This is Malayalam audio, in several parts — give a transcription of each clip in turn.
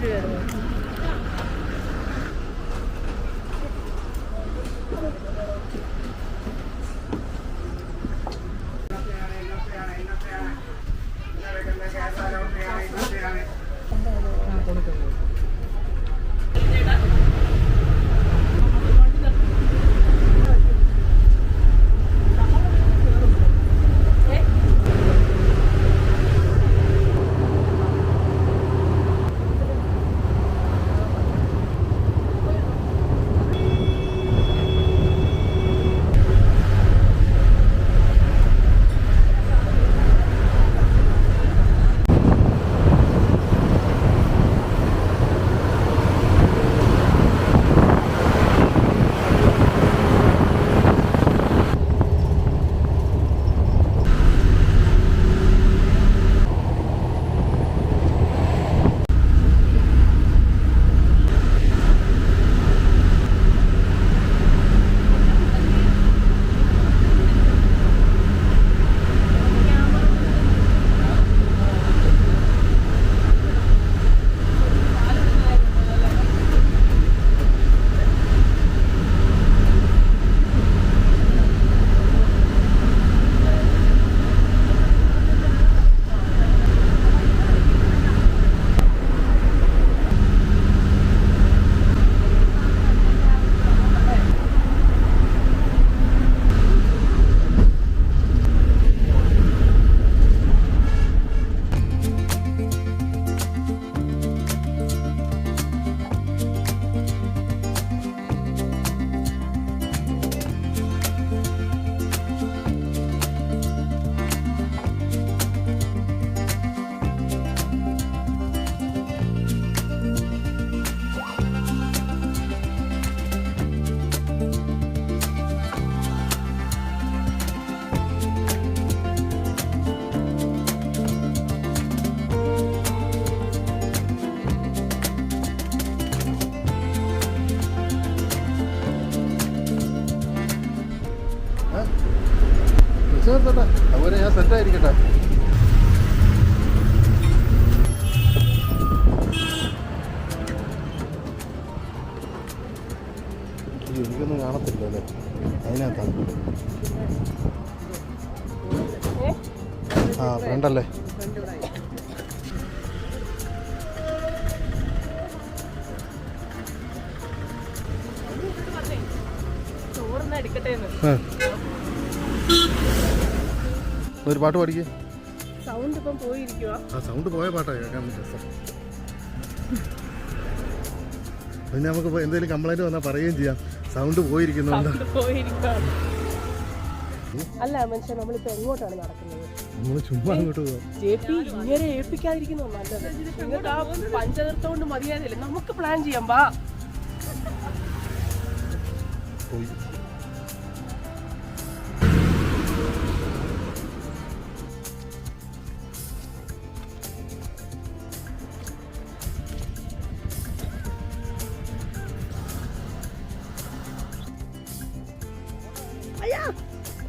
വരുമായിരുന്നു. അതുപോലെ ഞാൻ സെറ്റായിരിക്കട്ടെ. എനിക്കൊന്നും കാണത്തില്ല അല്ലേ, അതിനകത്താണ്. ആ ഫ്രണ്ടല്ലേ. ഒരു പാട്ട് പാടിക്കേ. സൗണ്ട് ഇപ്പം പോയിരിക്കുക. ആ സൗണ്ട് പോയ പാട്ടാ കേൾക്കാൻ രസം. പിന്നെ നമുക്ക് എന്തെങ്കിലും കംപ്ലൈന്റ് വന്നാൽ പറയുകയും ചെയ്യാം, സൗണ്ട് പോയിരിക്കുന്നുണ്ട്. അല്ല മനുഷ്യൻ, നമ്മളിപ്പോ എങ്ങോട്ടാണ് നടക്കുന്നത്? നമ്മള് ചുമ്മാ അങ്ങോട്ട് പോവാം. ഇങ്ങനെ ഏൽപ്പിക്കാതിരിക്കുന്നു നല്ലത്. നിങ്ങൾക്ക് ആ പഞ്ചതീർത്ഥം മതിയാതില്ല, നമുക്ക് പ്ലാൻ ചെയ്യാം. വാ.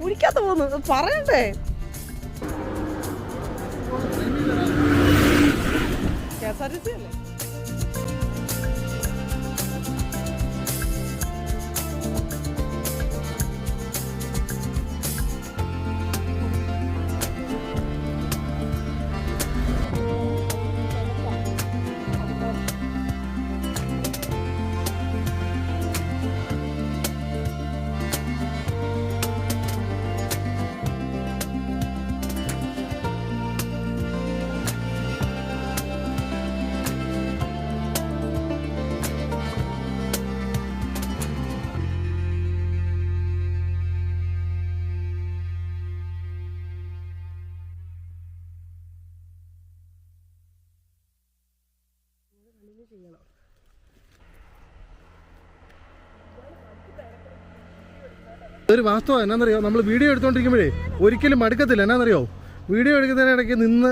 കുടിക്കാത്ത പോന്നു പറയണ്ടേ? KSRTC അല്ലേ? ചെയ്യണം. ഒരു വാസ്തവം എന്നാന്നറിയോ, നമ്മൾ വീഡിയോ എടുത്തോണ്ടിരിക്കുമ്പോഴേ ഒരിക്കലും മടുക്കത്തില്ല. എന്നാന്നറിയോ, വീഡിയോ എടുക്കുന്നതിനിടയ്ക്ക് നിന്ന്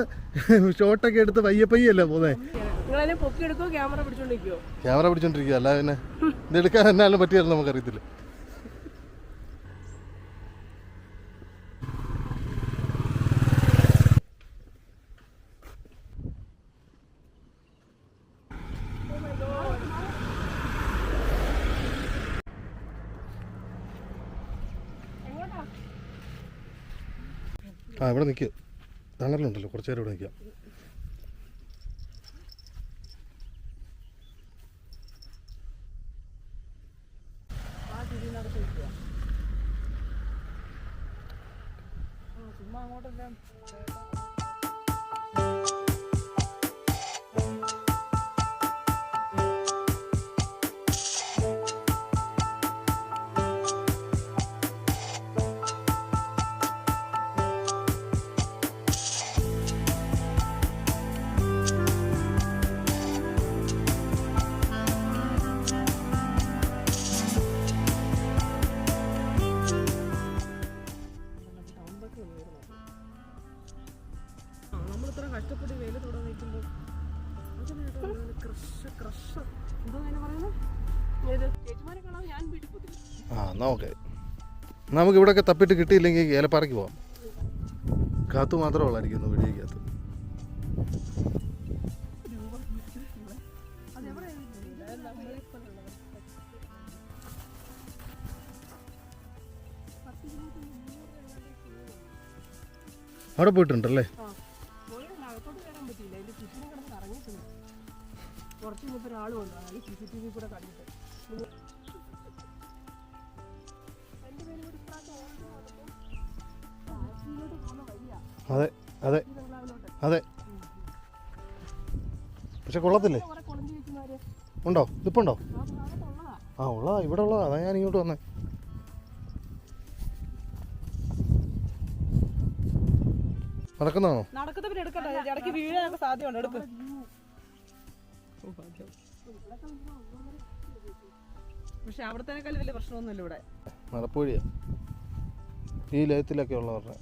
ഷോട്ടൊക്കെ എടുത്ത് പയ്യപ്പയ്യല്ലേ പോന്നെ. ക്യാമറ പിടിച്ചോണ്ടിരിക്കുക, അല്ല പിന്നെ ഇതെടുക്കാൻ എന്നാലും പറ്റിയാലും നമുക്കറിയത്തില്ല. ആ ഇവിടെ നിൽക്കുക, തണലുണ്ടല്ലോ, കുറച്ച് നേരം ഇവിടെ നിൽക്കാം. ചുമ്മാ അങ്ങോട്ടെല്ലാം നമ്മളിത്ര കഷ്ടപ്പെട്ട് വെയിൽ തൊടാൻ നിൽക്കുമ്പോൾ എന്തോ അങ്ങനെ പറയുന്നത് ചേച്ചിമാരെ കാണാൻ ഞാൻ വീട്ടിൽ പോയി. ആ എന്നാൽ ഓക്കെ, നമുക്ക് ഇവിടെയൊക്കെ തപ്പിട്ട് കിട്ടിയില്ലെങ്കിൽ ഏലപ്പാറയ്ക്ക് പോവാം. കാത്തു മാത്രമേ ഉള്ളായിരിക്കുന്നു വീഡിയോക്കകത്ത്. അവിടെ പോയിട്ടുണ്ടല്ലേ? കുറച്ച് കഴിഞ്ഞപ്പോൾ ഒരാൾ വന്നു, അയാൾ CCTV കൂടെ കണ്ടിട്ട് അതെ അതെ അതെ. പക്ഷെ കൊള്ളത്തില്ലേ? ഉണ്ടോ? ഇതിപ്പുണ്ടോ? ആ ഉള്ളതാ, ഇവിടെ ഉള്ളതാ. അതാ ഞാൻ ഇങ്ങോട്ട് വന്നേ. നടക്കുന്നതാണോ? നടക്കുന്നവർ എടുക്കട്ടെ, ഇടയ്ക്ക് വീഴാനൊക്കെ സാധ്യതയുണ്ട്. എടുക്കും. പക്ഷെ അവിടത്തേക്കാൾ വലിയ പ്രശ്നമൊന്നുമില്ല ഇവിടെ. നടപ്പുവഴിയാ ഈ ലയത്തിലൊക്കെ ഉള്ളവരുടെ.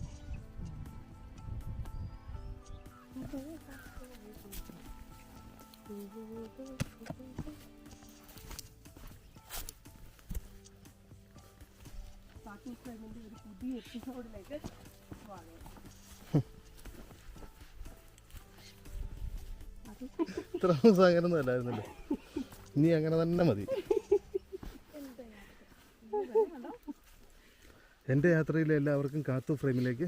പുതിയ എപ്പിസോഡിലേക്ക് ഇത്ര ദിവസം അങ്ങനൊന്നും അല്ലായിരുന്നല്ലോ. ഇനി അങ്ങനെ തന്നെ മതി. എൻ്റെ യാത്രയിൽ എല്ലാവർക്കും കാത്തു ഫ്രെയിമിലേക്ക്.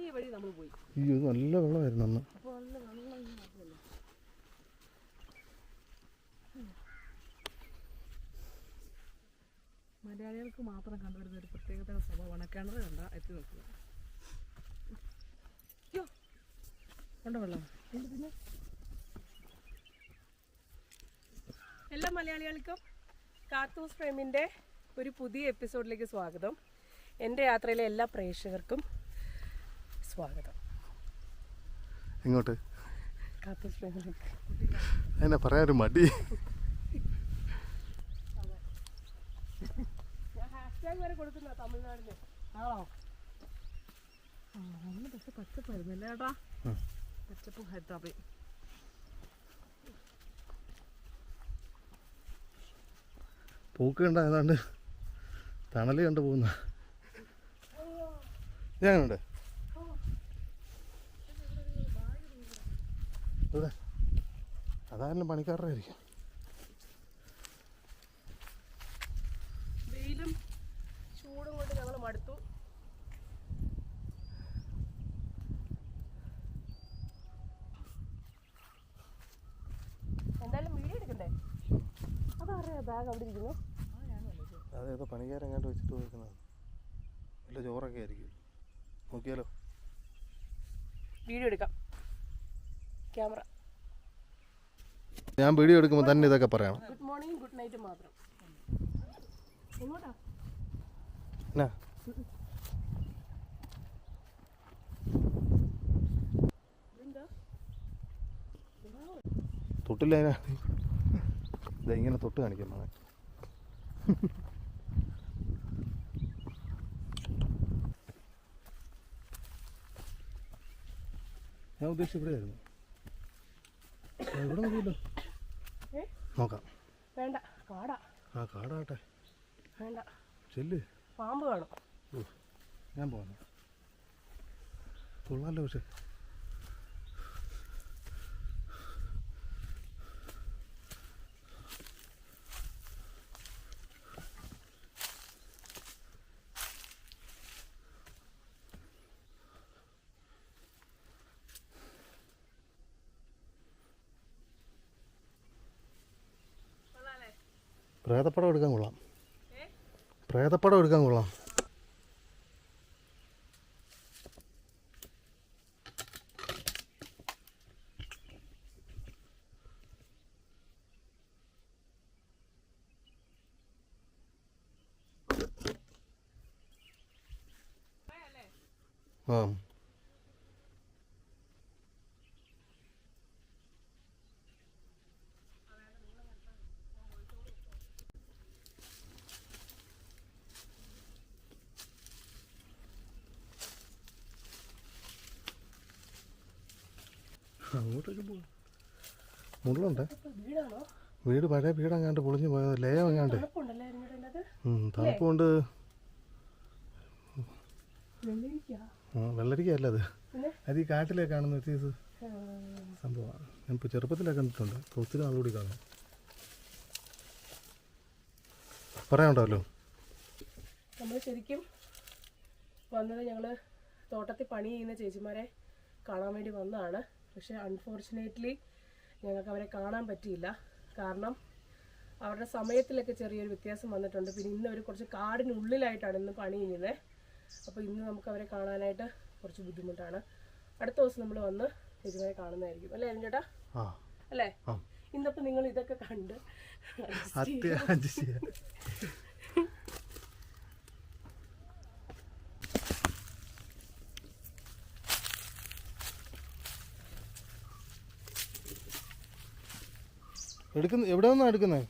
ഈ വഴി നമ്മൾ പോയി. അയ്യോ ഇത് നല്ല വെള്ളമായിരുന്നു അന്ന്. മലയാളികൾക്ക് മാത്രം കണ്ടുവരുന്ന ഒരു പ്രത്യേകത സ്വഭാവമാണ് കിണർ കണ്ട എത്തി നോക്കുക. ഉണ്ടോ വെള്ളം? പിന്നെ എല്ലാ മലയാളികൾക്കും കാത്തൂസ് ഫ്രെയിമിൻ്റെ ഒരു പുതിയ എപ്പിസോഡിലേക്ക് സ്വാഗതം. എൻ്റെ യാത്രയിലെ എല്ലാ പ്രേക്ഷകർക്കും സ്വാഗതം. ഇങ്ങോട്ട് കാത്തൂസ് ഫ്രെയിമിലേക്ക്. അതിനെ പറയാനൊരു മടി. ഞാൻ ഹാഷ്ടാഗ് വരെ കൊടുക്കുന്ന തമിഴ്നാടിന്. ആണോ? അന്ന് പക്ഷെ പച്ചപ്പായിരുന്നല്ലേ ചേട്ടാ? പച്ചപ്പും ഹരിതാപയും. പൂക്ക് കണ്ട ഏതാണ്ട് തണല് കണ്ടു പോകുന്ന ഇതങ്ങനുണ്ട്. അതെ അതായാലും പണിക്കാരുടെ ആയിരിക്കും. വെയിലും ചൂടും കൊണ്ട് ഞങ്ങൾ മടുത്തു. എന്തായാലും വീഡിയോ എടുക്കണ്ടേ? അതറിയാം ബാഗ് അവിടെ ഇരിക്കുന്നു. അതേതോ പണിക്കാരെങ്ങാണ്ട് വെച്ചിട്ട് പോയിരിക്കുന്നത്. നല്ല ചോറൊക്കെ ആയിരിക്കും. നോക്കിയാലോ? വീഡിയോ എടുക്കാം. ക്യാമറ. ഞാൻ വീഡിയോ എടുക്കുമ്പോൾ തന്നെ ഇതൊക്കെ പറയണം. ഗുഡ് മോർണിംഗ് ഗുഡ് നൈറ്റ് മാത്രം. എങ്ങോട്ടാ? എന്നാ തൊട്ടില്ല അതിനാണ് ഇതെങ്ങനെ തൊട്ട് കാണിക്കാൻ മകൻ. ഞാൻ ഉദ്ദേശിച്ചത് ഇവിടെയായിരുന്നു. ഇവിടെ മതിയല്ലോ. നോക്കാം. വേണ്ട, കാടാ. ആ കാടാട്ടെ. വേണ്ട, ചെല്ല്. പാമ്പ് കാണും. ഓ ഞാൻ പോകാം. കൊള്ളാമല്ലോ. പക്ഷെ പ്രേതപ്പടം എടുക്കാൻ കൊള്ളാം. പ്രേതപ്പടം എടുക്കാൻ കൊള്ളാം. ആ അങ്ങോട്ടൊക്കെ പോകും. മുള്ളുണ്ട്. വീട് പഴയ വീടങ്ങാണ്ട് പൊളിഞ്ഞു പോയത്. ലയം എങ്ങാണ്ട്. തണുപ്പുകൊണ്ട്. വെള്ളരിക്കല്ല അത്. അത് ഈ കാട്ടിലേക്ക് കാണുന്ന വ്യത്യാസം സംഭവമാണ്. ഞാനിപ്പോൾ ചെറുപ്പത്തിലൊക്കെ കണ്ടിട്ടുണ്ട്. ഒത്തിരി നാളുകൂടി കാണാം. പറയാനുണ്ടല്ലോ. നമ്മൾ ശരിക്കും വന്നത് ഞങ്ങൾ തോട്ടത്തിൽ പണി ചെയ്യുന്ന ചേച്ചിമാരെ കാണാൻ വേണ്ടി വന്നതാണ്. പക്ഷേ അൺഫോർച്ചുനേറ്റ്ലി ഞങ്ങൾക്ക് അവരെ കാണാൻ പറ്റിയില്ല. കാരണം അവരുടെ സമയത്തിലൊക്കെ ചെറിയൊരു വ്യത്യാസം വന്നിട്ടുണ്ട്. പിന്നെ ഇന്ന് അവർ കുറച്ച് കാടിനുള്ളിലായിട്ടാണ് ഇന്ന് പണി ചെയ്യുന്നത്. അപ്പോൾ ഇന്ന് നമുക്ക് അവരെ കാണാനായിട്ട് കുറച്ച് ബുദ്ധിമുട്ടാണ്. അടുത്ത ദിവസം നമ്മൾ വന്ന് ചേച്ചിമാരെ കാണുന്നതായിരിക്കും. അല്ലേ അരുൺ ചേട്ടാ? അല്ലേ? ഇന്നപ്പോൾ നിങ്ങൾ ഇതൊക്കെ കണ്ട് എവിടെ നിന്നാണ് എടുക്കുന്നത്?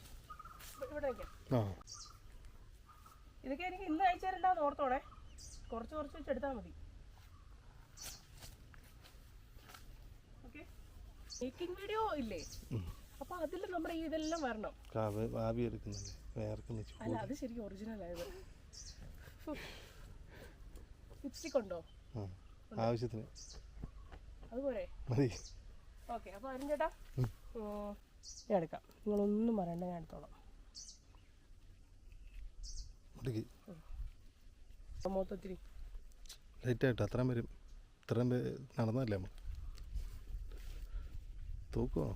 ഇതൊക്കെ എനിക്ക് ഇന്ന് അയച്ചു തരണ്ടാന്ന് ഓർത്തോടെ. കുറച്ച് കുറച്ച് വെച്ച് എടുത്താൽ മതി. ഓക്കെ, മേക്കിംഗ് വീഡിയോ ഇല്ലേ? അപ്പൊ അതിൽ നമ്മുടെ ഇതെല്ലാം വരണം. അല്ല, അത് ശരിക്കും ഒറിജിനൽ ആയത്. ലിപ്സ്റ്റിക് ഉണ്ടോ? ആവശ്യത്തിന് അതുപോലെ. ഓക്കെ, അപ്പൊ അരുൺ ചേട്ടാ ഞാൻ എടുക്കാം. നിങ്ങളൊന്നും പറയണ്ട, ഞാൻ എടുത്തോളാം. മൊത്തത്തിരി ലൈറ്റായിട്ട് അത്രയും വരും. ഇത്രയും നടന്നല്ലേ നമ്മൾ തൂക്കുമോ?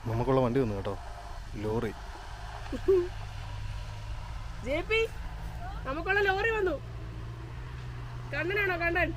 നമുക്കുള്ള വണ്ടി വന്നു കേട്ടോ, ലോറി. ജെപി, നമുക്കുള്ള ലോറി വന്നു. കണ്ണനാണോ? കണ്ണൻ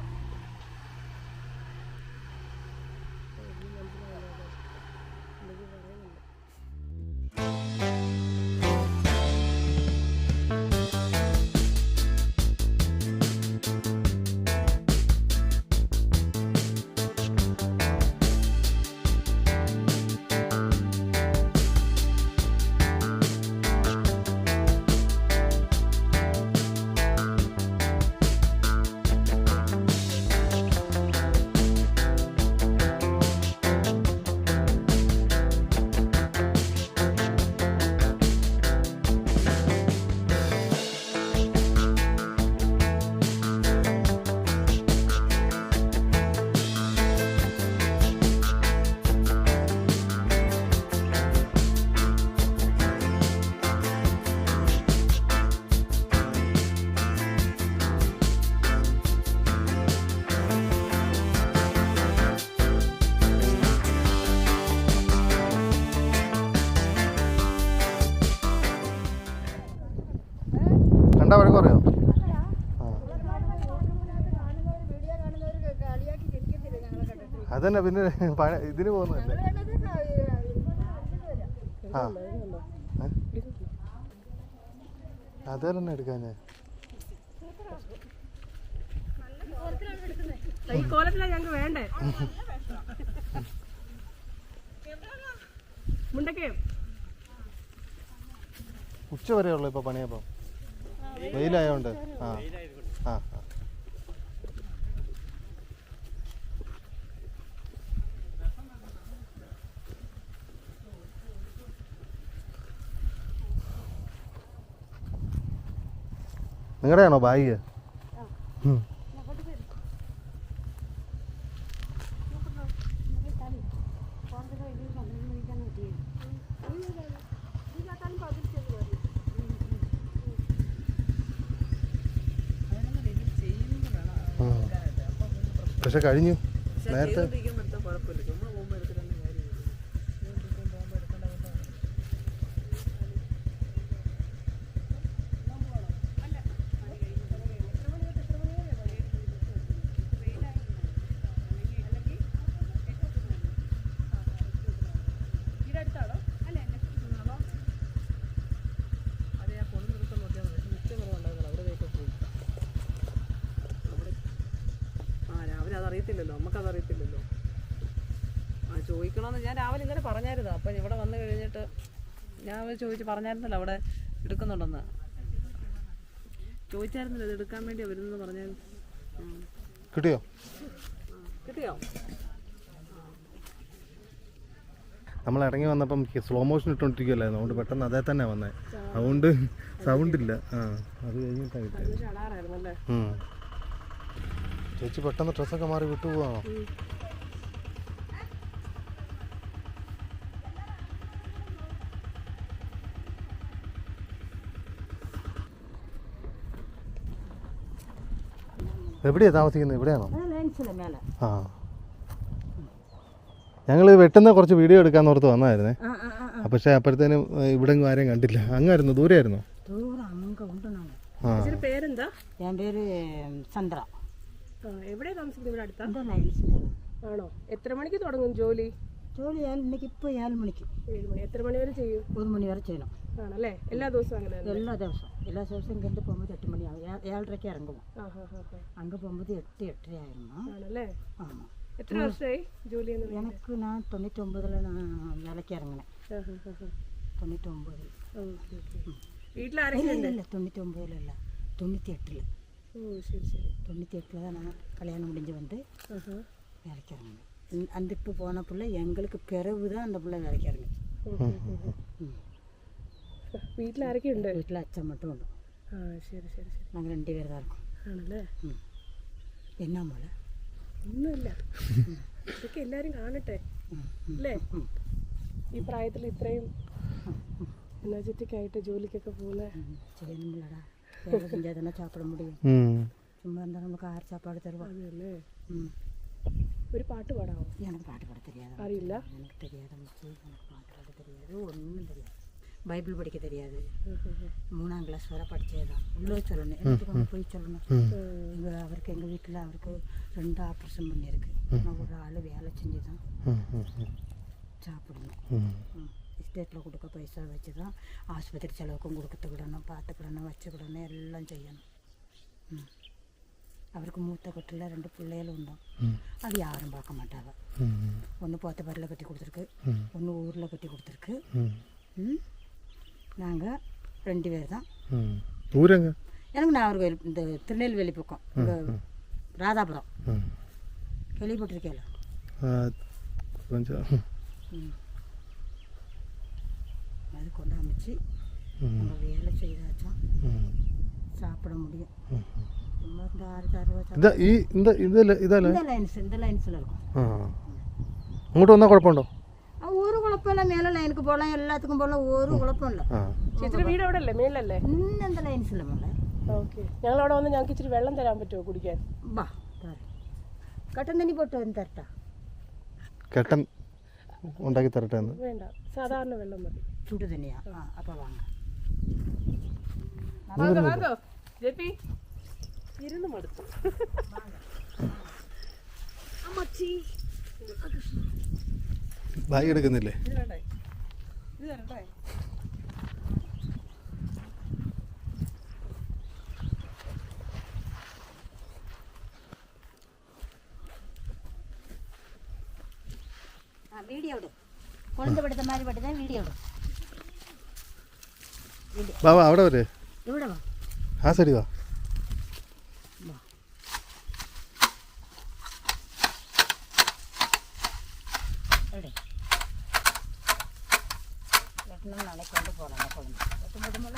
കണ്ടാ വഴക്ക് പറയോ? അതന്നെ, പിന്നെ ഇതിന് പോകുന്നതല്ലേ. ആ അതന്നെ എടുക്കാൻ ഞാൻ ഈ കോലത്തിലാണ് ഞങ്ങൾക്ക് വേണ്ടേ. മുണ്ടക്കയം ഉച്ച വരെയുള്ളൂ ഇപ്പൊ പണിയപ്പം. വെയിലായോണ്ട്. ആ ആ നിങ്ങളുടെയാണോ ബാഗ്? പക്ഷെ കഴിഞ്ഞു നേരത്തെ. അതറിയത്തില്ലല്ലോ, നമുക്കതറിയത്തില്ലല്ലോ. ചോദിക്കണമെന്ന് ഞാൻ രാവിലെ ഇന്നലെ പറഞ്ഞായിരുന്നു. അപ്പം ഇവിടെ വന്നു കഴിഞ്ഞിട്ട് ഞാൻ ചോദിച്ച് പറഞ്ഞായിരുന്നല്ലോ അവിടെ എടുക്കുന്നുണ്ടെന്ന് ചോദിച്ചായിരുന്നല്ലോ. ഇത് എടുക്കാൻ വേണ്ടി വരുന്നെന്ന് പറഞ്ഞാൽ കിട്ടിയോ? കിട്ടിയോ? നമ്മൾ ഇറങ്ങി വന്നപ്പം സ്ലോ മോഷൻ ഇട്ടുകൊണ്ടിരിക്കുകയല്ലായിരുന്നു, അതുകൊണ്ട് പെട്ടെന്ന് അതേ തന്നെ വന്നേ, അതുകൊണ്ട് സൗണ്ട് ഇല്ല. അത് കഴിഞ്ഞിട്ടാണ് കിട്ടിയത്. ചേച്ചി പെട്ടെന്ന് ഡ്രസ്സൊക്കെ മാറി വിട്ടുപോവാണോ? എവിടെയാ താമസിക്കുന്നത്? ഇവിടെയാണോ? ആ, ഞങ്ങൾ വെട്ടുന്ന കുറച്ച് വീഡിയോ എടുക്കാന്ന് ഓർത്ത് വന്നായിരുന്നേ. പക്ഷെ അപ്പോഴത്തേനും ഇവിടെ ആരെയും കണ്ടില്ല. അങ്ങായിരുന്നു, ദൂരെയായിരുന്നോ? പേരെന്താ? എൻ പേര് ചന്ദ്ര. എവിടെ താമസിക്കുന്നത്? ഇവിടെ അടുത്താ ആണോ? എത്ര മണിക്ക് തുടങ്ങും ജോലി? ജോലി ഇന്നേക്ക് ഇപ്പോൾ 7 മണിക്ക്. 7 മണി. എത്ര മണി വരെ ചെയ്യും? 1 മണി വരെ ചെയ്യണം. ആണല്ലേ? എല്ലാ ദിവസവും അങ്ങനെ? എല്ലാ ദിവസവും ഇങ്ങോട്ട് പോകുമ്പോൾ 8 മണിയാവും. 7:30 ഇറങ്ങുമോ? അങ്ങ് പോകുമ്പോൾ 8-8:30 ആയിരുന്നു. ആണല്ലേ? ആമാം. എത്ര വർഷമായി ജോലി ചെയ്യുന്നത്? എനിക്ക് ഞാൻ 99 വേലയ്ക്ക് ഇറങ്ങണേ. 99. വീട്ടിലാരെങ്കിലും? ഇല്ല, 99 98. ഓ ശരി ശരി. 98 தான் நான் கல்யாணம் முடிஞ்சு வந்து வேலைக்கு இறங்கினேன். அந்த இப்போ போன பிள்ளை எங்களுக்கு பிறகு தான் அந்த பிள்ளை வேலைக்கு இறங்குச்சு. വീട്ടിലാരൊക്കെ ഉണ്ട്? വീട്ടിൽ അച്ഛൻ மட்டும் ഉണ്ട്. ശരി ശരി ശരി. ഞങ്ങൾ 2 പേര് தான் இருக்கோம். ആണല്ലേ? എന്നാ മോളെ? ഒന്നുമില്ല, ഇതൊക്കെ എല്ലാവരും കാണട്ടെ അല്ലേ? ഈ പ്രായത്തിൽ ഇത്രയും എനർജറ്റിക് ആയിട്ട് ജോലിക്കൊക്കെ പോകുന്നത് ചെയ്യണമെന്നില്ലടാ. வேலை செஞ்சால் தானே சாப்பிட முடியும். சும்மா இருந்தால் நமக்கு ஆறு சாப்பாடு தருவோம். അതല്ലേ? ഒരു പാട്ട് പാടാമോ? எனக்கு பாட்டு பாட தெரியாது. അറിയില്ല? எனக்கு தெரியாது. எனக்கு பாட்டு பாட தெரியாது, ஒன்றும் தெரியாது. பைபிள் படிக்க தெரியாது. 3ஆம் கிளாஸ் வரை படித்ததுதான். உள்ளே சொல்லணும், எனக்கு போய் சொல்லணும். எங்கள் வீட்டில் அவருக்கு 2 ஆப்ரேஷன் பண்ணியிருக்கு. ஒரு ஆள் வேலை செஞ்சு தான் சாப்பிடணும். எஸ்டேட்டில் கொடுக்க பைசா வச்சு தான் ஆஸ்பத்திரி செலவுக்கும் கொடுத்துக்கிடணும், பார்த்துக்கிடணும், வச்சுக்கிடணும், எல்லாம் செய்யணும். அவருக்கு மூத்த கட்டில் 2 பிள்ளைகளும் உண்டும். அது யாரும் பார்க்க மாட்டாங்க. ஒன்று போத்தப்பரில் கட்டி கொடுத்துருக்கு, ஒன்று ஊரில் கட்டி கொடுத்துருக்கு. நாங்கள் 2 பேர் தான். ஊரங்க எனக்கு நாகர்கோவில், இந்த திருநெல்வேலி பக்கம், ராதாபுரம் கேள்விப்பட்டிருக்கேன். கொஞ்சம் அது கொண்டு அமைச்சு நம்ம வேலை செய்தாச்சும் சாப்பிட முடியும். சும்மா இந்த 6 இந்த லைன்ஸில் இருக்கும். അങ്ങോട്ട് വന്നാൽ കുഴപ്പമുണ്ടോ? ഒരു കുഴപ്പമില്ല. മേലെ ലൈനുക്ക് പോകலாம், എല്ലാத்துக்கும் പോകலாம், ഒരു കുഴപ്പമില്ല. ചേച്ചിയുടെ വീട് അവിടെ അല്ലേ? മേലല്ലേ? എന്താ ലൈൻസില്ല മോളെ. ഓക്കെ, ഞങ്ങൾ അവിടെ വന്ന് ഞങ്ങൾക്ക് ഇച്ചിരി വെള്ളം തരാൻ പറ്റുമോ കുടിക്കാൻ? വാ, കട്ടൻ തന്നി പോട്ടോ തരട്ടാ? കട്ടൻ ഉണ്ടാക്കി തരട്ടെ എന്ന്? വേണ്ട, സാധാരണ വെള്ളം മതി. ചൂട് തന്നെയാ? അപ്പോൾ വാങ്ങ. വാങ്ങോ ജെപി, ഇരുന്ന് മടുത്തു. ബായി എടുക്കുന്നില്ലേ? ഇത് തരണ്ടേ? വീഡിയോ ഇടും. കുഴന്ത പഠിത്ത മാതിരി പഠിത്താൽ വീഡിയോ ഇടും. ബാബാ അവിടെ വരെ, ഇവിടെ വാ. ആ സൈഡ് വാ. എവിടെ വെട്ടണം നനക്കൊണ്ട് പോകണം. കുഴമ്പ് വെട്ടുമ്പോഴുമ്പോൾ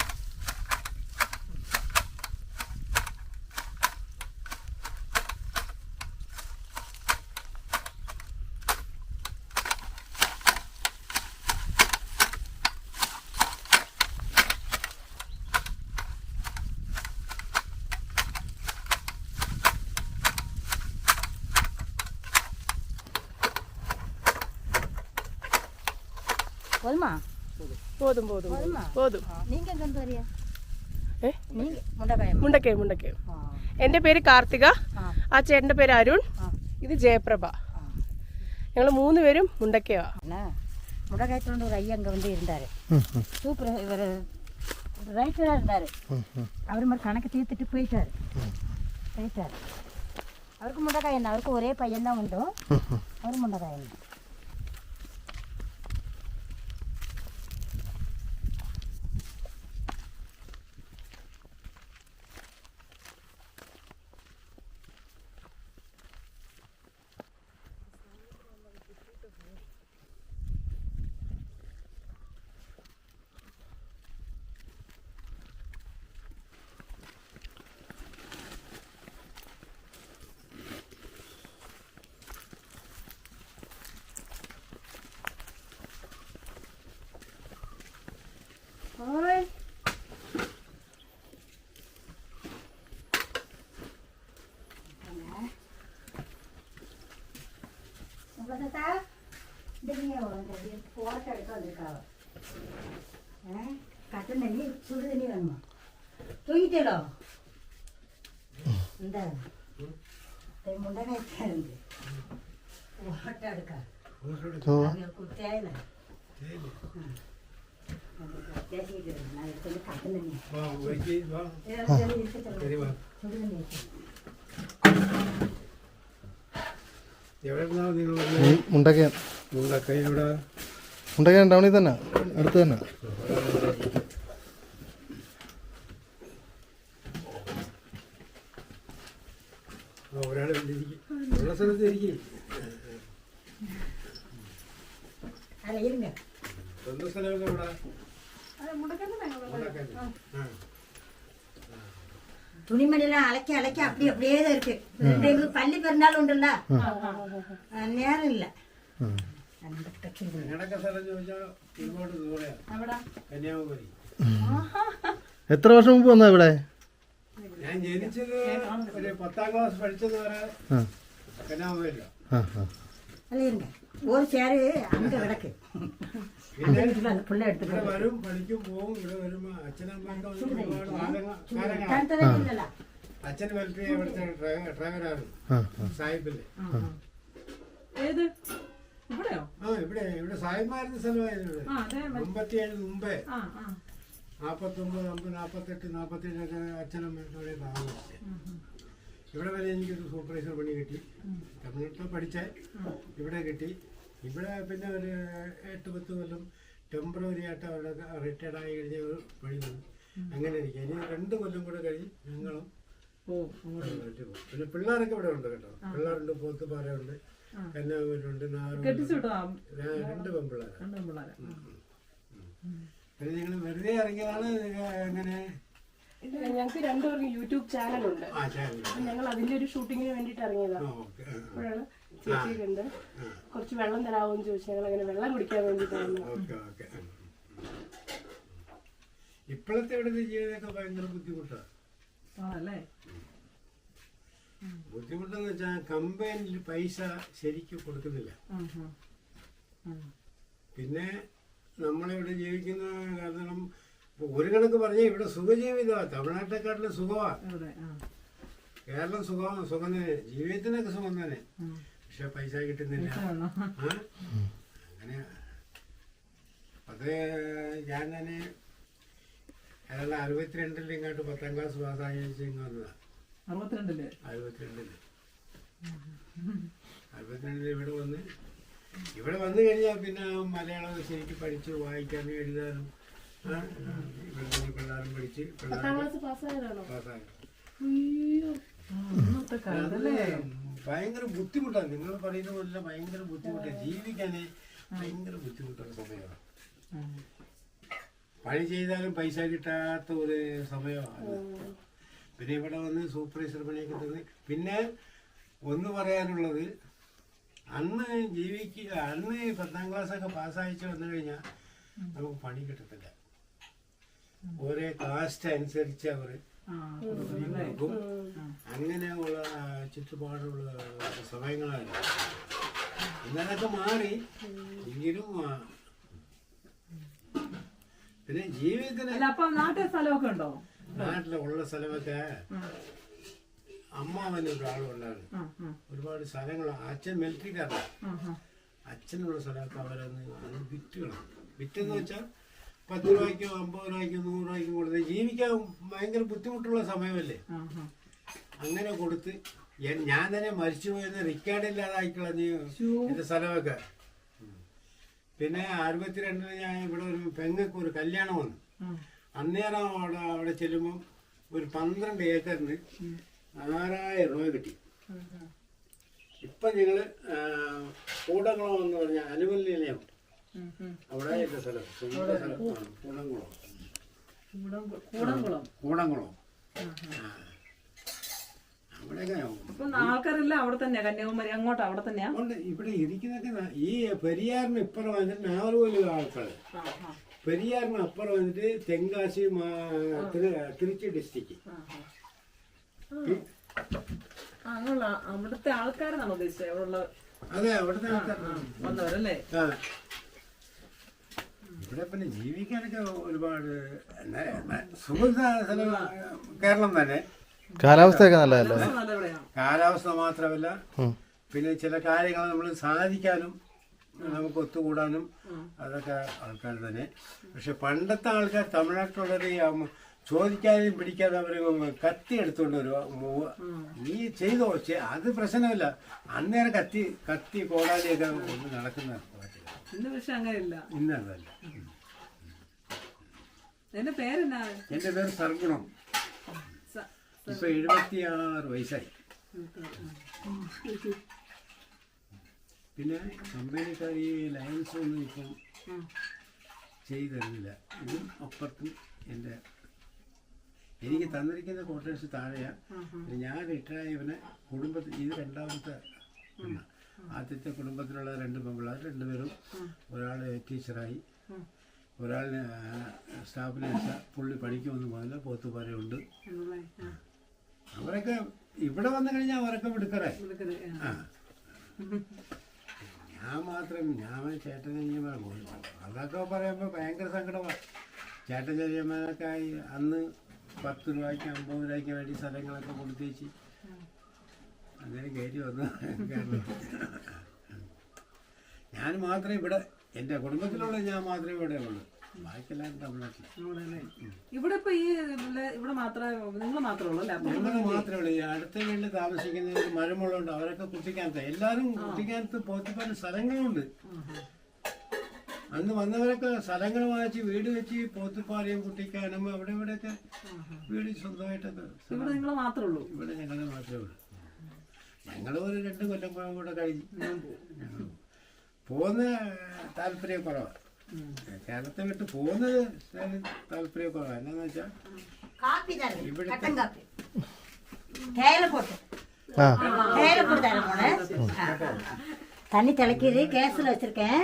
போதுமா போதும் போதும் போதுமா போதும். நீங்க எங்க வரியா ഏ? நீங்க முண்டக்காயம் മുണ്ടക്കയം മുണ്ടക്കയം. എൻ്റെ പേര് കാർത്തിക, ആ ചേട്ടൻ്റെ പേര് അരുൺ, ഇത് ജയപ്രഭ. ഞങ്ങൾ 3 പേരും മുണ്ടക്കയമാണ്. முண்டக்காயத்துல ஒரு ஐயா அங்கே வந்து இருந்தார். சூப்பர், இவர் ரைட்டராக இருந்தார். அவர் மாதிரி கணக்கு தீர்த்துட்டு போயிட்டார். அவருக்கு முண்டக்காயம் தான், அவருக்கு ஒரே பையன் தான் உண்டு. அவர் முண்டக்காயம் தான். போராட்டம் எடுக்க வந்திருக்காவ. கட்டு தண்ணி சுடு தண்ணி வேணுமா? தூங்கிட்டேடோ இந்த முண்டக்காய் இருந்து போராட்டம் எடுக்க குட்டியாயில பேசிக்கிட்டு நான் எடுத்து வந்து கட்டு தண்ணி சுடு தண்ணி മുണ്ടക്കയം. മുണ്ടക്കയം ടൗണിൽ തന്നെ, അടുത്ത് തന്നെ. അല്ല ഇരുங்க துணிமணிலாம் அலைக்க அப்படியே தான் இருக்கு. எங்களுக்கு பள்ளி பெருநாள் உண்டுல்ல, நேரம் இல்லை. എത്ര വർഷം മുമ്പ് വന്നാ ഇവിടെ? ഞാൻ ജനിച്ചത് ഒരു 10ാം ക്ലാസ് പഠിച്ചത് വരെ കന്യാകുമാരിയില്ല. അല്ല ഇരുங்க ഒരു ചേര് അങ്ക കിടക്ക്. ഇവിടെ വരും, പഠിക്കും, പോവും. ഇവിടെ വരുമ്പോ അച്ഛനമ്മയൊക്കെ ഒരുപാട് കാലങ്ങളാണ്. അച്ഛൻ മിലിറ്ററി അവിടുത്തെ ഡ്രൈവറാണ് സാഹിബില്. ഇവിടെ സാഹിബായിരുന്ന സ്ഥലമായിരുന്നു. ഇവിടെ 57 മുമ്പേ 49, 50, 48, 47 അച്ഛനമ്മയുടെ താമസിച്ചത്. ഇവിടെ വരെ എനിക്കൊരു സൂപ്പർവൈസർ പണി കിട്ടി. തമിഴ്നാട്ടിൽ പഠിച്ച ഇവിടെ കിട്ടി. ഇവിടെ പിന്നെ ഒരു 8-10 കൊല്ലം ടെമ്പററി ആയിട്ട് അവിടെ റിട്ടയർഡ് ആയി കഴിഞ്ഞ ഒരു പണി വന്നു. അങ്ങനെ ഇരിക്കും. ഇനി 2 കൊല്ലം കൂടെ കഴിഞ്ഞ് ഞങ്ങളും പിന്നെ പിള്ളേരൊക്കെ ഇവിടെ ഉണ്ട് കേട്ടോ. പിള്ളേരുണ്ട്, പോത്തുപാലുണ്ട്, കന്യാകുമാരിയുണ്ട്, നാഗൂരുണ്ട്. 2 പെൺപിള്ളേരാണ്. പിന്നെ നിങ്ങൾ വെറുതെ ഇറങ്ങിയതാണ് എങ്ങനെ? ഞങ്ങൾക്ക് 2 പേർക്ക് യൂട്യൂബ് ചാനലുണ്ട്. ഞങ്ങൾ അതിന്റെ ഒരു ഷൂട്ടിങ്ങിന് വേണ്ടിട്ട് ഇറങ്ങിയതാണ്. അപ്പോഴാണ് ചേച്ചി കണ്ട് കുറച്ച് വെള്ളം തരാമോന്ന് ചോദിച്ചു. ഞങ്ങൾ അങ്ങനെ വെള്ളം കുടിക്കാൻ വേണ്ടിയിട്ടാണ്. ഇപ്പോഴത്തെ ഇവിടുത്തെ ജീവിതമൊക്കെ ഭയങ്കര ബുദ്ധിമുട്ടാണ്. ബുദ്ധിമുട്ടെന്ന് വെച്ചാൽ കമ്പനിയിൽ പൈസ ശരിക്കും കൊടുക്കുന്നില്ല. പിന്നെ നമ്മളിവിടെ ജീവിക്കുന്ന കാരണം ഒരു കണക്ക് പറഞ്ഞാൽ ഇവിടെ സുഖജീവിതമാണ്. തമിഴ്നാട്ടിനെക്കാട്ടിലും സുഖമാണ്. കേരളം സുഖം തന്നെ, ജീവിതത്തിനൊക്കെ സുഖം തന്നെ. പക്ഷെ പൈസ കിട്ടുന്നില്ല. അങ്ങനെ അത് ഞാൻ തന്നെ അയാളുടെ 62 ഇങ്ങോട്ട് 10ാം ക്ലാസ് പാസ്സായി ഇങ്ങ് വന്നതാണ്. 62 ഇവിടെ വന്നു കഴിഞ്ഞാൽ പിന്നെ മലയാളം ശരിക്കും പഠിച്ച് വായിക്കാനും എഴുതാനും പിള്ളേരും പഠിച്ച് പാസ്സായി. ഭയങ്കര ബുദ്ധിമുട്ടാണ്. നിങ്ങൾ പറയുന്ന പോലെ ഭയങ്കര ബുദ്ധിമുട്ടാണ്. ജീവിക്കാനേ ഭയങ്കര ബുദ്ധിമുട്ടുള്ള സമയമാണ്. പണി ചെയ്താലും പൈസ കിട്ടാത്ത ഒരു സമയമാണ്. പിന്നെ ഇവിടെ വന്ന് സൂപ്പർവൈസർ പണിയൊക്കെ തന്നെ. പിന്നെ ഒന്ന് പറയാനുള്ളത്, അന്ന് 10ാം ക്ലാസ്സൊക്കെ പാസ്സായിച്ച് വന്നു കഴിഞ്ഞാൽ നമുക്ക് പണി കിട്ടത്തില്ല. ഓരോ കാസ്റ്റ് അനുസരിച്ച് അവർ കൊടുക്കും. അങ്ങനെയുള്ള ചുറ്റുപാടുള്ള സമയങ്ങളായിരുന്നു. ഇന്നതൊക്കെ മാറി. എങ്കിലും പിന്നെ ജീവിതത്തിന് അല്ല അപ്പൊ നാട്ടിൽ സ്ഥലമൊക്കെ ഉണ്ടോ? നാട്ടിലുള്ള സ്ഥലമൊക്കെ അമ്മാവന് ഒരാളുണ്ടായിരുന്നു. ഒരുപാട് സ്ഥലങ്ങൾ അച്ഛൻ മിലിറ്ററിക്കാരനാണ്. അച്ഛനുള്ള സ്ഥലമൊക്കെ അവരൊന്ന് വിറ്റുകളാണ്. വിറ്റെന്ന് വെച്ചാൽ 10 രൂപയ്ക്കോ 50 രൂപയ്ക്കോ 100 രൂപയ്ക്കും കൊടുത്ത് ജീവിക്കാൻ ഭയങ്കര ബുദ്ധിമുട്ടുള്ള സമയമല്ലേ. അങ്ങനെ കൊടുത്ത് ഞാൻ തന്നെ മരിച്ചുപോയെന്ന് റെക്കോർഡില്ലാതായിക്കളഞ്ഞ് എന്റെ സ്ഥലമൊക്കെ. പിന്നെ 62 ഞാൻ ഇവിടെ ഒരു പെങ്ങൾക്ക് ഒരു കല്യാണം വന്നു. അന്നേരം അവിടെ ചെല്ലുമ്പോൾ ഒരു 12 ഏക്കറിന് 6000 രൂപ കിട്ടി. ഇപ്പൊ ഞങ്ങള് കൂടംകുളം എന്ന് പറഞ്ഞ അനുമല്ലിയുണ്ട്. അവിടെ എന്റെ സ്ഥലം കൂടംകുളം. അവിടെയൊക്കെ ആൾക്കാരെല്ലാം അവിടെ തന്നെയാ, കന്യാകുമാരി അങ്ങോട്ട് അവിടെ തന്നെയാ. ഇവിടെ ഇരിക്കുന്നൊക്കെ ഈ പെരിയാറിന് ഇപ്പുറം വന്നിട്ട് നാഗർകോവിൽ ആൾക്കാർ, പെരിയാറിന് അപ്പുറം വന്നിട്ട് തെങ്കാശി തിരുച്ചി ഡിസ്ട്രിക്ട്. അവിടുത്തെ ആൾക്കാരെന്നാണ് ഉദ്ദേശിച്ചത്? എവിടെയുള്ള? അതെ, അവിടുത്തെ വന്നവരല്ലേ? ഇവിടെ പിന്നെ ജീവിക്കാനൊക്കെ ഒരുപാട് സുഖ സ്ഥലം കേരളം തന്നെ. കാലാവസ്ഥയൊക്കെ നല്ലതല്ലേ? കാലാവസ്ഥ മാത്രമല്ല, പിന്നെ ചില കാര്യങ്ങൾ നമ്മൾ സാധിക്കാനും നമുക്ക് ഒത്തുകൂടാനും അതൊക്കെ ആൾക്കാർ തന്നെ. പക്ഷെ പണ്ടത്തെ ആൾക്കാർ തമിഴ്നാട്ടിലുള്ളവർ ചോദിക്കാതെയും പിടിക്കാതെ അവർ കത്തി എടുത്തുകൊണ്ട് വരുക. നീ ചെയ്തോ, അത് പ്രശ്നമില്ല. അന്നേരം കത്തി കോടാലിയൊക്കെ ഒന്ന് നടക്കുന്ന പക്ഷെ അങ്ങനെയില്ല. ഇന്നതല്ല. എന്റെ പേരെന്നാ? എന്റെ പേര് സർഗുണം. ഇപ്പൊ 76 വയസ്സായി. പിന്നെ കമ്പനിക്കാർ ഈ ലയൻസ് ഒന്നും ഇപ്പം ചെയ്തു തരുന്നില്ല. ഇതും അപ്പുറത്തും എനിക്ക് തന്നിരിക്കുന്ന ക്വാർട്ടേഴ്സ് താഴെയാ. ഞാൻ റിട്ടയർ ഇവനെ കുടുംബത്തിൽ ഇത് രണ്ടാമത്തെ. ആദ്യത്തെ കുടുംബത്തിലുള്ള 2 പെൺപിള്ളേർ, 2 പേരും ഒരാൾ ടീച്ചറായി, ഒരാളിന് സ്റ്റാഫ് നഴ്സാ. പുള്ളി പണിക്കൊന്നും പോകില്ല, പോത്തുപാരയുണ്ട്. അവരൊക്കെ ഇവിടെ വന്നു കഴിഞ്ഞാൽ അവരൊക്കെ മിടുക്കറായി. ഞാൻ ചേട്ടനനിയന്മാർ പോയി. അതൊക്കെ പറയുമ്പോൾ ഭയങ്കര സങ്കടമാണ്. ചേട്ടനനിയന്മാരൊക്കെ ആയി അന്ന് 10 രൂപയ്ക്ക് 50 രൂപയ്ക്ക് വേണ്ടി സ്ഥലങ്ങളൊക്കെ കൊടുത്തേച്ച് അങ്ങനെ കയറ്റി വന്നു. ഞാൻ മാത്രമേ ഇവിടെ, എൻ്റെ കുടുംബത്തിലുള്ള ഞാൻ മാത്രമേ ഇവിടെ ഉള്ളൂ. ബാക്കിയെല്ലാം തമിഴ്നാട്ടിൽ. ഇവിടെ ഇപ്പൊ ഈ ഇവിടെ മാത്രമേ നിങ്ങൾ മാത്രമേ ഉള്ളൂ? ഞങ്ങൾ മാത്രമേ ഉള്ളൂ. ഈ അടുത്ത വീട്ടിൽ താമസിക്കുന്ന മരമുള്ളുണ്ട്. അവരൊക്കെ കുട്ടിക്കാനത്ത്, എല്ലാവരും കുട്ടിക്കാനത്ത് പോത്തിപ്പാൻ സ്ഥലങ്ങളുണ്ട്. അന്ന് വന്നവരൊക്കെ സ്ഥലങ്ങൾ വാങ്ങിച്ച് വീട് വെച്ച് പോത്തുപാലയും കുട്ടിക്കാനും അവിടെ ഇവിടെയൊക്കെ വീട് സ്വന്തമായിട്ടൊക്കെ. ഇവിടെ നിങ്ങൾ മാത്രമേ ഉള്ളൂ? ഇവിടെ ഞങ്ങൾ മാത്രമേ ഉള്ളൂ. ഞങ്ങൾ ഒരു 2 കൊല്ലം കൂടെ കഴിഞ്ഞ് പോകുന്ന താല്പര്യക്കുറവാണ്. കേരളത്തെ വിട്ട് പോകുന്നത് താല്പര്യക്കുറവാണ്. എന്നാന്ന് വെച്ചാൽ தண்ணி தெளிக்கிது, கேஸ்ல வச்சிருக்கேன்.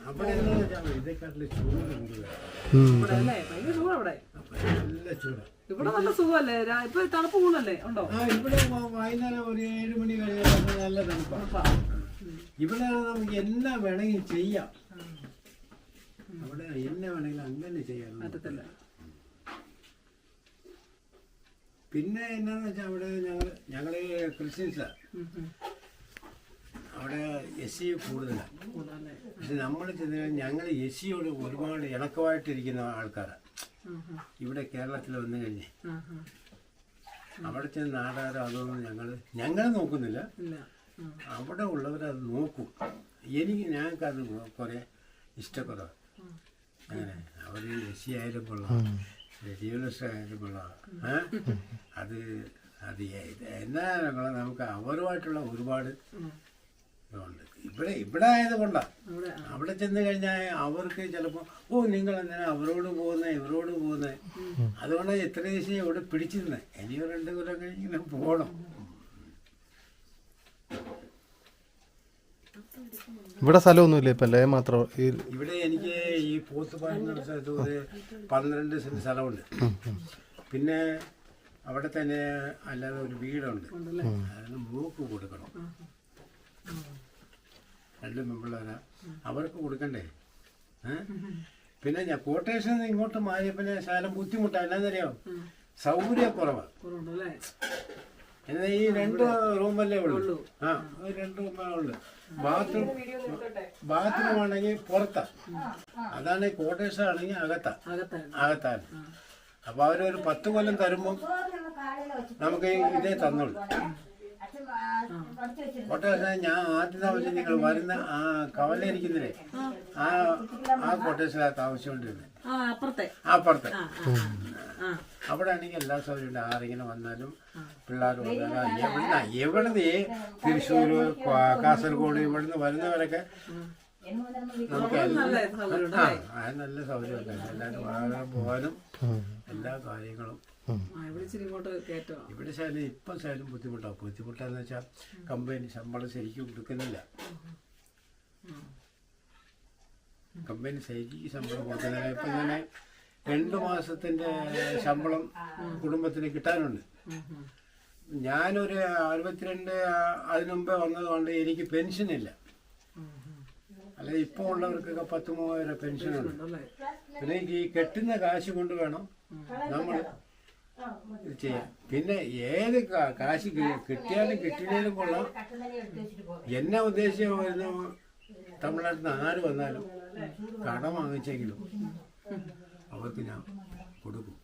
അവിടെ എന്താണെന്ന് വെച്ചാൽ ഇതേക്കാട്ടില് ചൂടുണ്ട്. നല്ല ചൂടാണ്. ഇവിടെ നല്ല സുഖമല്ലേ? ഇപ്പൊ തണുപ്പ് കൂടുതലല്ലേ? ഉണ്ടോ? ഇവിടെ വൈകുന്നേരം ഒരു 7 മണി കഴിഞ്ഞാൽ നല്ല തണുപ്പാണ്. ഇവിടെ നമുക്ക് എന്നാ വേണമെങ്കിലും ചെയ്യാം. അവിടെ എന്നാ വേണമെങ്കിലും അങ്ങനെ ചെയ്യാൻ പറ്റത്തില്ല. പിന്നെ എന്നാന്ന് വെച്ചാൽ അവിടെ ഞങ്ങള് ക്രിസ്ത്യൻസാ. അവിടെ SC കൂടുതലാണ്. പക്ഷെ നമ്മൾ ചെന്ന് ഞങ്ങൾ SCയോട് ഒരുപാട് ഇണക്കമായിട്ടിരിക്കുന്ന ആൾക്കാരാണ്. ഇവിടെ കേരളത്തിൽ വന്നു കഴിഞ്ഞ് അവിടെ ചെന്ന് നാടാരോ അതൊന്നും ഞങ്ങൾ നോക്കുന്നില്ല. അവിടെ ഉള്ളവരത് നോക്കും. ഞങ്ങൾക്കത് കുറേ ഇഷ്ടക്കുറവാണ്. അങ്ങനെ അവർ SC ആയാലും കൊള്ളാം, ജീവനസ്ഥ ആയാലും കൊള്ളാം. അത് എന്നാ നമുക്ക് അവരുമായിട്ടുള്ള ഒരുപാട് ഉണ്ട്. ഇവിടെ ആയതുകൊണ്ടാണ്. അവിടെ ചെന്ന് കഴിഞ്ഞാൽ അവർക്ക് ചിലപ്പോൾ നിങ്ങൾ എന്തിനാ അവരോട് പോകുന്നത് ഇവരോട് പോകുന്നത്. അതുകൊണ്ടാണ് എത്ര ദിവസം ഇവിടെ പിടിച്ചിരുന്നത്. ഇനി 2 കൊല്ലം കഴിഞ്ഞിങ്ങനെ പോകണം. ഇവിടെ സ്ഥലമൊന്നുമില്ല ഇപ്പം അല്ലേ? മാത്രം ഇവിടെ എനിക്ക് ഈ പോത്തുപാലം സ്ഥലത്ത് ഒരു 12 സെന്റ് സ്ഥലമുണ്ട്. പിന്നെ അവിടെ തന്നെ അല്ലാതെ ഒരു വീടുണ്ട്. അതിന് മൂക്ക് കൊടുക്കണം. 2 പെൺപിള്ളേരാ, അവർക്ക് കൊടുക്കണ്ടേ? പിന്നെ ഞാൻ കോട്ടേഴ്സിൽ നിന്ന് ഇങ്ങോട്ട് മാറിയപ്പോൾ ശാലം ബുദ്ധിമുട്ടാണ്. എന്നാന്നറിയാം, സൗകര്യക്കുറവാണ്. കുറവുണ്ടല്ലേ? എന്നാൽ ഈ 2 റൂമല്ലേ ഉള്ളൂ. ആ, 2 റൂമേ ഉള്ളൂ. ബാത്റൂം ആണെങ്കിൽ പുറത്താണ്. അതാണ് കോട്ടേഴ്സ് ആണെങ്കിൽ അകത്താണ്. അപ്പൊ അവരൊരു 10 കൊല്ലം തരുമ്പോൾ നമുക്ക് ഇതേ തന്നുള്ളൂ. കോട്ടേഴ്സ് ഞാൻ ആദ്യ താമസം നിങ്ങൾ വരുന്ന ആ കവലയിരിക്കുന്നില്ലേ, ആ കോട്ടേഴ്സിനകത്ത് ആവശ്യമുണ്ട്. അപ്പുറത്തെ അവിടെ ആണെങ്കിൽ എല്ലാ സൗകര്യമുണ്ട്. ആരെങ്കിലും വന്നാലും പിള്ളേർ വന്നാലും എവിടുന്ന് തൃശ്ശൂര്, കാസർഗോഡ് ഇവിടുന്ന് വരുന്നവരൊക്കെ നമുക്ക് നല്ല സൗകര്യമുണ്ട്. എല്ലാവരും വാങ്ങാൻ പോകാനും എല്ലാ കാര്യങ്ങളും. ഇവിടെ ശാലം ഇപ്പം ശാലം ബുദ്ധിമുട്ടാന്ന് വെച്ചാൽ കമ്പനി ശമ്പളം ശരിക്കും കൊടുക്കുന്നില്ല. കമ്പനി ശരിക്കും ശമ്പളം കൊടുക്കുന്നില്ല. ഇപ്പം തന്നെ 2 മാസത്തിന്റെ ശമ്പളം കുടുംബത്തിന് കിട്ടാനുണ്ട്. ഞാനൊരു 62 അതിനു മുമ്പേ വന്നതുകൊണ്ട് എനിക്ക് പെൻഷനില്ല. അല്ലാതെ ഇപ്പോൾ ഉള്ളവർക്കൊക്കെ 10,000 പെൻഷനുണ്ട്. പിന്നെ ഈ കെട്ടുന്ന കാശ് കൊണ്ട് വേണം നമ്മൾ ഇത് ചെയ്യാൻ. പിന്നെ ഏത് കാശ് കിട്ടിയാലും കിട്ടിയാലും കൊള്ളാം. എന്നെ ഉദ്ദേശിച്ച് വരുന്ന തമിഴ്നാട്ടിൽ നിന്ന് ആര് വന്നാലും കടം വാങ്ങിച്ചെങ്കിലും അവർക്ക് ഞാൻ കൊടുക്കും.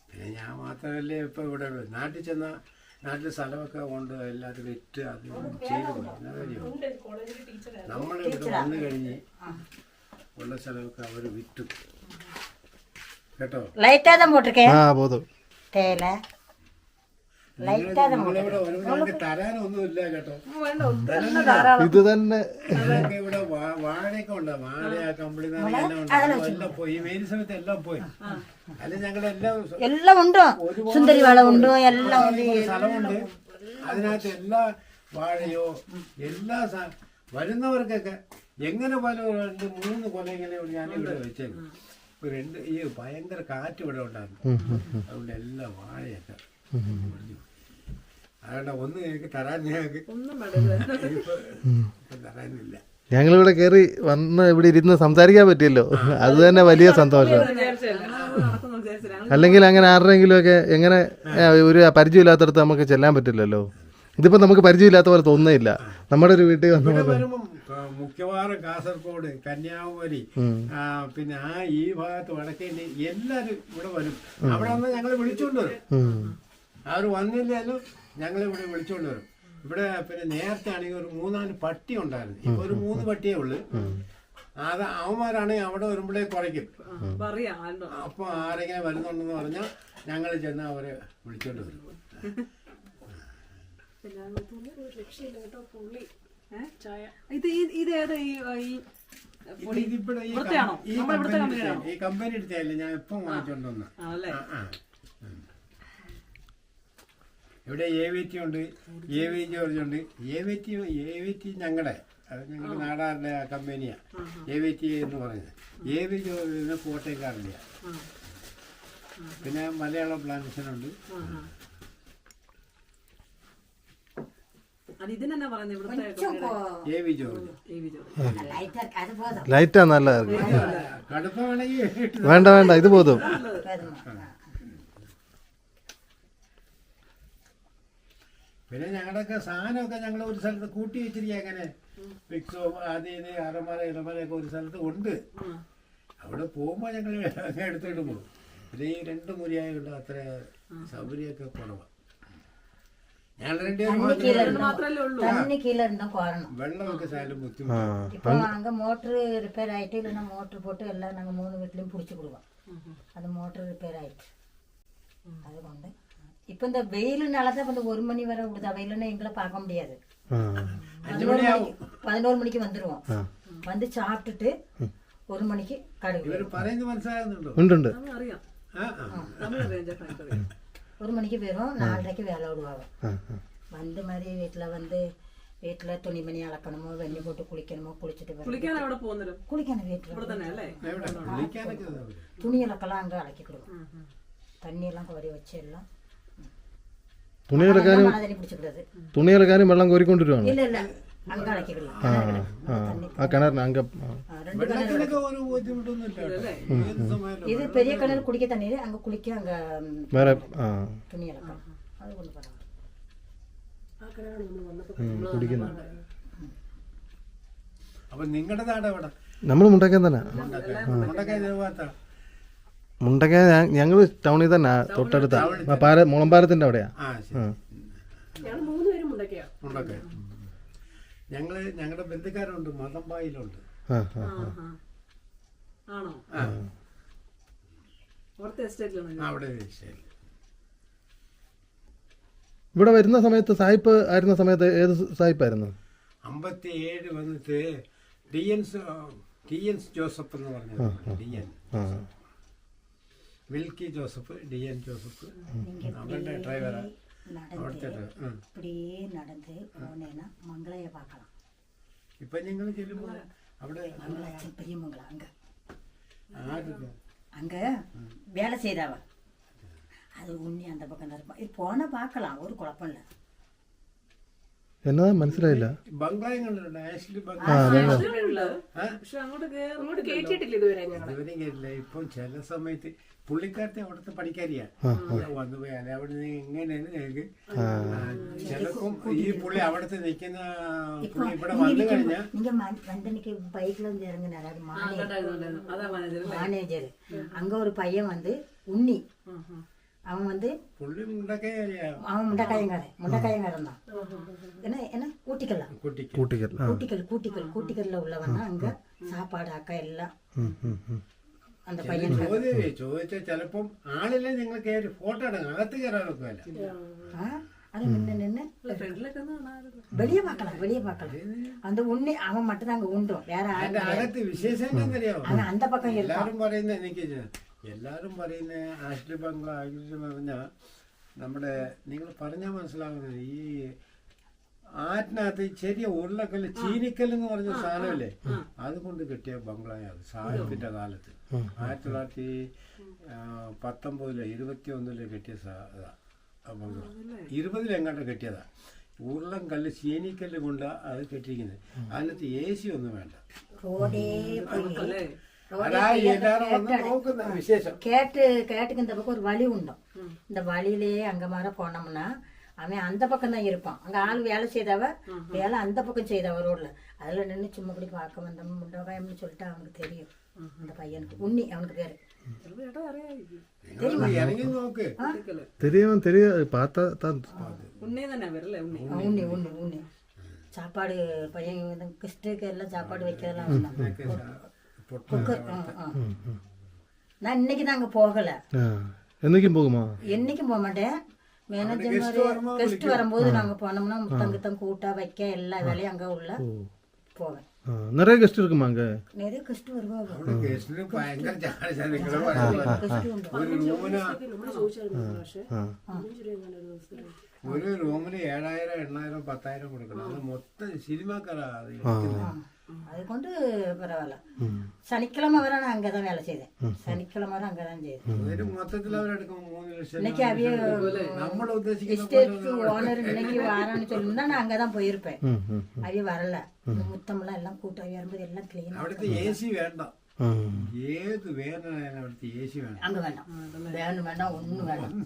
പിന്നെ ഞാൻ മാത്രമല്ലേ ഇപ്പം ഇവിടെ നാട്ടിൽ ചെന്ന നാട്ടിൽ സ്ഥലമൊക്കെ കൊണ്ട് എല്ലാവരും വിറ്റ് അത് ചെയ്തു പോയി. എന്നാ കാര്യം, നമ്മളിവിടെ വന്നു കഴിഞ്ഞ് ഉള്ള സ്ഥലമൊക്കെ അവർ വിറ്റു കേട്ടോ. നിങ്ങളിവിടെ ഒരു തരാനൊന്നുമില്ല കേട്ടോ. ഇത് തന്നെ ഇവിടെ വാഴയൊക്കെ ഉണ്ട്. വാഴ കമ്പിളി എല്ലാം പോയി. ഈ വെയിൽ സമയത്ത് എല്ലാം പോയി. അല്ലെ ഞങ്ങളെല്ലാം സ്ഥലമുണ്ട്. അതിനകത്ത് എല്ലാ വാഴയോ എല്ലാ വരുന്നവർക്കൊക്കെ എങ്ങനെ പല 2-3 കൊലയെങ്കിലും ഞാനിവിടെ വെച്ചേക്കും. ഈ ഭയങ്കര കാറ്റ് ഇവിടെ ഉണ്ടായിരുന്നു. അതുകൊണ്ട് എല്ലാ വാഴയൊക്കെ അതുകൊണ്ട് ഒന്നും എനിക്ക് തരാൻ ഞങ്ങൾക്ക് തരാനില്ല. ഞങ്ങളിവിടെ കയറി വന്ന് ഇവിടെ ഇരുന്ന് സംസാരിക്കാൻ പറ്റിയല്ലോ, അത് തന്നെ വലിയ സന്തോഷം. അല്ലെങ്കിൽ അങ്ങനെ ആരുടെയെങ്കിലും ഒക്കെ എങ്ങനെ ഒരു പരിചയമില്ലാത്തടത്ത് നമുക്ക് ചെല്ലാൻ പറ്റില്ലല്ലോ. ഇതിപ്പോ നമുക്ക് പരിചയമില്ലാത്ത പോലെ തോന്നുന്നില്ല. നമ്മുടെ ഒരു വീട്ടിൽ വരുമ്പം മിക്കവാറും കാസർഗോഡ്, കന്യാകുമാരി, പിന്നെ ഈ ഭാഗത്ത് വടക്കേ എല്ലാരും ഇവിടെ വരും. അവിടെ വന്ന് ഞങ്ങൾ വിളിച്ചോണ്ട് വരും. അവർ വന്നില്ലാലും ഞങ്ങൾ ഇവിടെ വിളിച്ചോണ്ട് വരും. ഇവിടെ പിന്നെ നേരത്തെ ആണെങ്കിൽ ഒരു 3-4 പട്ടി ഉണ്ടായിരുന്നു. ഇപ്പൊ ഒരു 3 പട്ടിയേ ഉള്ളു. അത് അവന്മാരാണെങ്കിൽ അവിടെ വരുമ്പോഴേ കുറയ്ക്കും. അപ്പൊ ആരെങ്കിലും വരുന്നുണ്ടെന്ന് പറഞ്ഞാൽ ഞങ്ങൾ ചെന്ന് അവരെ വിളിച്ചോണ്ട് വരും. ഈ കമ്പനി എടുത്തല്ലേ ഞാൻ ഇപ്പം വാങ്ങിച്ചോണ്ടോന്ന. ഇവിടെ AVT ഉണ്ട്, AV ജോർജ് ഉണ്ട്. AVT ഞങ്ങളുടെ ഞങ്ങളുടെ നാടാറിന്റെ കമ്പനിയാണ് AVT എന്ന് പറയുന്നത്. AV ജോർജിന് കോട്ടയംകാരൻ്റെ. പിന്നെ മലയാളം പ്ലാന്റേഷനുണ്ട്. AV ജോർജ് ലൈറ്റാ നല്ല കടുപ്പ വേണമെങ്കിൽ വേണ്ട ഇത് പോതും. പിന്നെ ഞങ്ങളുടെയൊക്കെ സാധനമൊക്കെ ഞങ്ങൾ ഒരു സ്ഥലത്ത് കൂട്ടി വെച്ചിരിക്കുക. അങ്ങനെ മിക്സോ അത് ഇത് ഇലമരയൊക്കെ ഒരു സ്ഥലത്ത് ഉണ്ട്. അവിടെ പോകുമ്പോൾ ഞങ്ങൾ എടുത്തിട്ട് പോകും. പിന്നെ ഈ 2 മുറിയായുണ്ട്. അത്ര സൗകര്യമൊക്കെ കുറവാണ്. ഞങ്ങൾ വെള്ളമൊക്കെ സാധനം ബുദ്ധിമുട്ട്. മോട്ടർ റിപ്പയർ ആയിട്ട് ഇല്ല, മോട്ടർ പോട്ട് എല്ലാം ഞങ്ങൾ 3 വീട്ടിലും പിടിച്ചു കൊടുക്കാം. അത് മോട്ടർ റിപ്പയർ ആയിട്ട് അതുകൊണ്ട് இப்ப இந்த வெயிலுனால தான் வந்து 1 மணி வரை விடுதா. வெயிலுன்னா எங்களை பார்க்க முடியாது. 11 மணிக்கு வந்துருவோம். வந்து சாப்பிட்டுட்டு 1 மணிக்கு கடைக்கு ഉണ്ട്. 1 மணிக்கு போயிடும். 4:30க்கு வேலை விடுவாங்க. வந்து மாதிரி வீட்டில் துணிமணி அளக்கணுமோ, வெண்ணி போட்டு குளிக்கணுமோ, குளிச்சுட்டு குளிக்கணும். வீட்டில் துணி இலக்கெல்லாம் அங்கே அலக்கி கொடுக்கும். தண்ணியெல்லாம் கோரி வச்சு எல்லாம் തുണി ഇളക്കാനും വെള്ളം കോരിക്കൊണ്ടിരുവാണ്. ഇല്ല അങ്കാളക്കില്ല ആ കിണറിന് അങ്ക രണ്ട് കിണർ വെള്ളത്തിനൊക്കെ ഒരു ബുദ്ധിമുട്ടൊന്നും ഇല്ല കേട്ടോ. ഏത് സമയം ഇത് പെരിയ കിണർ കുടിക്ക തണ്ണീർ അങ്ക കുളിക്ക അങ്ക വേറെ തുണി അലക്കാം അതുകൊണ്ട് പറയാം ആ കിണറാണ് നമ്മൾ വന്നപ്പോൾ കുടിക്കുന്ന അപ്പൊ നിങ്ങളുടെ നാട് എവിടെ? നമ്മൾ മുണ്ടക്കയം തന്നെ. മുണ്ടക്കയം ഭാഗത്താ? മുണ്ടക്കയം ഞങ്ങൾ ടൗണിൽ തന്നെ തൊട്ടടുത്ത മുളമ്പാലത്തിന്റെ അവിടെയാ. ആ ശരി. ഞങ്ങൾ 3 പേരും മുണ്ടക്കയാണ്. മുണ്ടക്കയം. ഞങ്ങളുടെ ബന്ധുക്കാരുണ്ട്, മതമ്പായിലുണ്ട്. ആണോ? ആ പുറത്തെ എസ്റ്റേറ്റിലാണ്. അവിടെ ശരി. ഇവിടെ വരുന്ന സമയത്ത് സായിപ്പ് ആയിരുന്ന സമയത്ത് ഏത് സായിപ്പായിരുന്നു? 57 വന്നിട്ട് ടി എൻ ജോസഫ് എന്ന് പറഞ്ഞത്. DN Wilkie Joseph, DN Joseph അവരുടെ ഡ്രൈവറാ. അവിടുത്തെ இப்படியே நடந்து போனேன்னா மங்களைய பார்க்கலாம். ഇപ്പൊ നിങ്ങൾ ചെല്ലുമ്പോ അവിടെ மங்களாச்சி பெரியமங்கலம் ആരുണ്ട്? அங்க வேலை செய்தாவ அது உண்ணி அந்த பக்கம் தான் இருப்பான். இது போனால் பார்க்கலாம், ஒரு குழப்பம் இல்லை. എന്നതാ മനസ്സിലായില്ല. ബംഗ്ലായും കണ്ടിട്ടുണ്ട്. ആഷ്ലി പക്ഷെ അങ്ങോട്ട് അങ്ങോട്ട് കേട്ടിട്ടില്ല ഇതുവരെ ഞങ്ങൾ. ഇതുവരെയും കേട്ടില്ല. ഇപ്പം ചില സമയത്ത് പുള്ളിക്കാരത്തെ അവിടുത്തെ പഠിക്കാരിയാ വന്നു പോയാൽ അവിടെ എങ്ങനെയാണ് ഞങ്ങൾക്ക് ചിലപ്പം ഈ പുള്ളി അവിടുത്തെ നിൽക്കുന്ന പുള്ളി ഇവിടെ വന്നു കഴിഞ്ഞാൽ நீங்க வந்தனைக்கு பைக்ல இருந்து இறங்கினாரு மேனேஜர். அங்க ஒரு பையன் வந்து உண்ணி, அவன் வந்து പുള്ളി മുണ്ടക്കയ அவன் முண்டக்காயங்காரன் தான். என்ன என்ன ஊட்டிக்கலாம் கூட்டிக்கல்ல உள்ளவன் தான். அங்க சாப்பாடு அக்கா எல்லாம் அந்த பையன் ചോദിച്ചാൽ ചിലപ്പം ആളില്ലേ നിങ്ങൾ കയറി ഫോട്ടോ എടുക്കാം, അകത്ത് കയറാനൊക്കെ അല്ല. அது நின்று வெளியே பார்க்கலாம். அந்த உண்ணி அவன் மட்டும் தான் அங்க உண்டும், வேற അതിന്റെ അകത്ത് വിശേഷം എന്താണെന്നറിയാമോ? அவன் அந்த பக்கம் இருப்பான். എല്ലാരും പറയുന്ന ആഷ്ലി ബംഗ്ല പറഞ്ഞാൽ നമ്മുടെ നിങ്ങൾ പറഞ്ഞാൽ മനസ്സിലാകുന്നത് ഈ ആറ്റിനകത്ത് ചെറിയ ഉരുളക്കല്ല് ചീനിക്കല്ല് എന്ന് പറഞ്ഞ സാധനമല്ലേ, അതുകൊണ്ട് കിട്ടിയ ബംഗ്ലായാണ് സാഹിബിന്റെ കാലത്ത്. 1919 21 കെട്ടിയ ബംഗ്ല. 20 എങ്ങാണ്ട് കെട്ടിയതാ. ഉരുളം കല്ല് ചീനിക്കല്ല് കൊണ്ട് അത് കെട്ടിയിരിക്കുന്നത്. അതിനകത്ത് AC ഒന്നും വേണ്ട. എല്ലാരും വന്ന് നോക്കുന്ന വിശേഷം கேட்டுக்கு இந்த பக்கம் ஒரு வழி உண்டும். இந்த வழியிலேயே அங்க மாற போனோம்னா அவன் அந்த பக்கம் தான் இருப்பான். அங்க ஆள் வேலை செய்தவ வேலை அந்த பக்கம் செய்தவ ரோட்ல. அதுல நின்று சும்மா இப்படி பார்க்க வந்த முண்டகாயம்னு சொல்லிட்டு அவனுக்கு தெரியும். அந்த பையனுக்கு உண்ணி அவனுக்கு பேரு ഇറങ്ങി നോക്ക്. உண்ணி உண்ணி உண்ணி சாப்பாடு பையன் கிறிஸ்டுக்கு எல்லாம் சாப்பாடு வைக்கிறதெல்லாம் குக்கர். நான் இன்னைக்கு நாங்க போகல. என்னைக்கும் போகுமா? என்னைக்கும் போக மாட்டேன். மேனேஜர் கெஸ்ட் வரும்போது நாங்க போனோம்னா முத்தங்கத்தம் கூட்டா வைக்க எல்லா வேலையும் அங்க உள்ள போவேன். நிறைய கெஸ்ட் இருக்குமா அங்க? நிறைய கெஸ்ட் வருவாங்க. ഒരു റൂമിന് 7000 8000 10,000 കൊടുക്കണം. അത് മൊത്തം സിനിമാക്കാരാ. அது கொண்டு பரவாயில்ல. சனிக்கிழமை வரை நான் அங்கதான் வேலை செய்தேன். சனிக்கிழமை வரை அங்கதான் செய்தேன். മൊത്തത്തിൽ അവരെടുക്കും 3 ലക്ഷം. இன்னைக்கு அவிய നമ്മൾ ഉദ്ദേശിക്കുന്ന எஸ்டேட் ஓனர் இன்னைக்கு வரான்னு சொல்லிருந்தா நான் அங்கதான் போயிருப்பேன். அவிய வரல. முத்தமெல்லாம் எல்லாம் கூட்டாவி வரும்போது எல்லாம் கிளீன். അവിടുത്തെ AC വേണ്ട. ഏത് വേനലായാലും അവിടുത്തെ AC വേണം. அங்க வேண்டாம், வேண்டாம் ஒண்ணும் வேண்டாம்.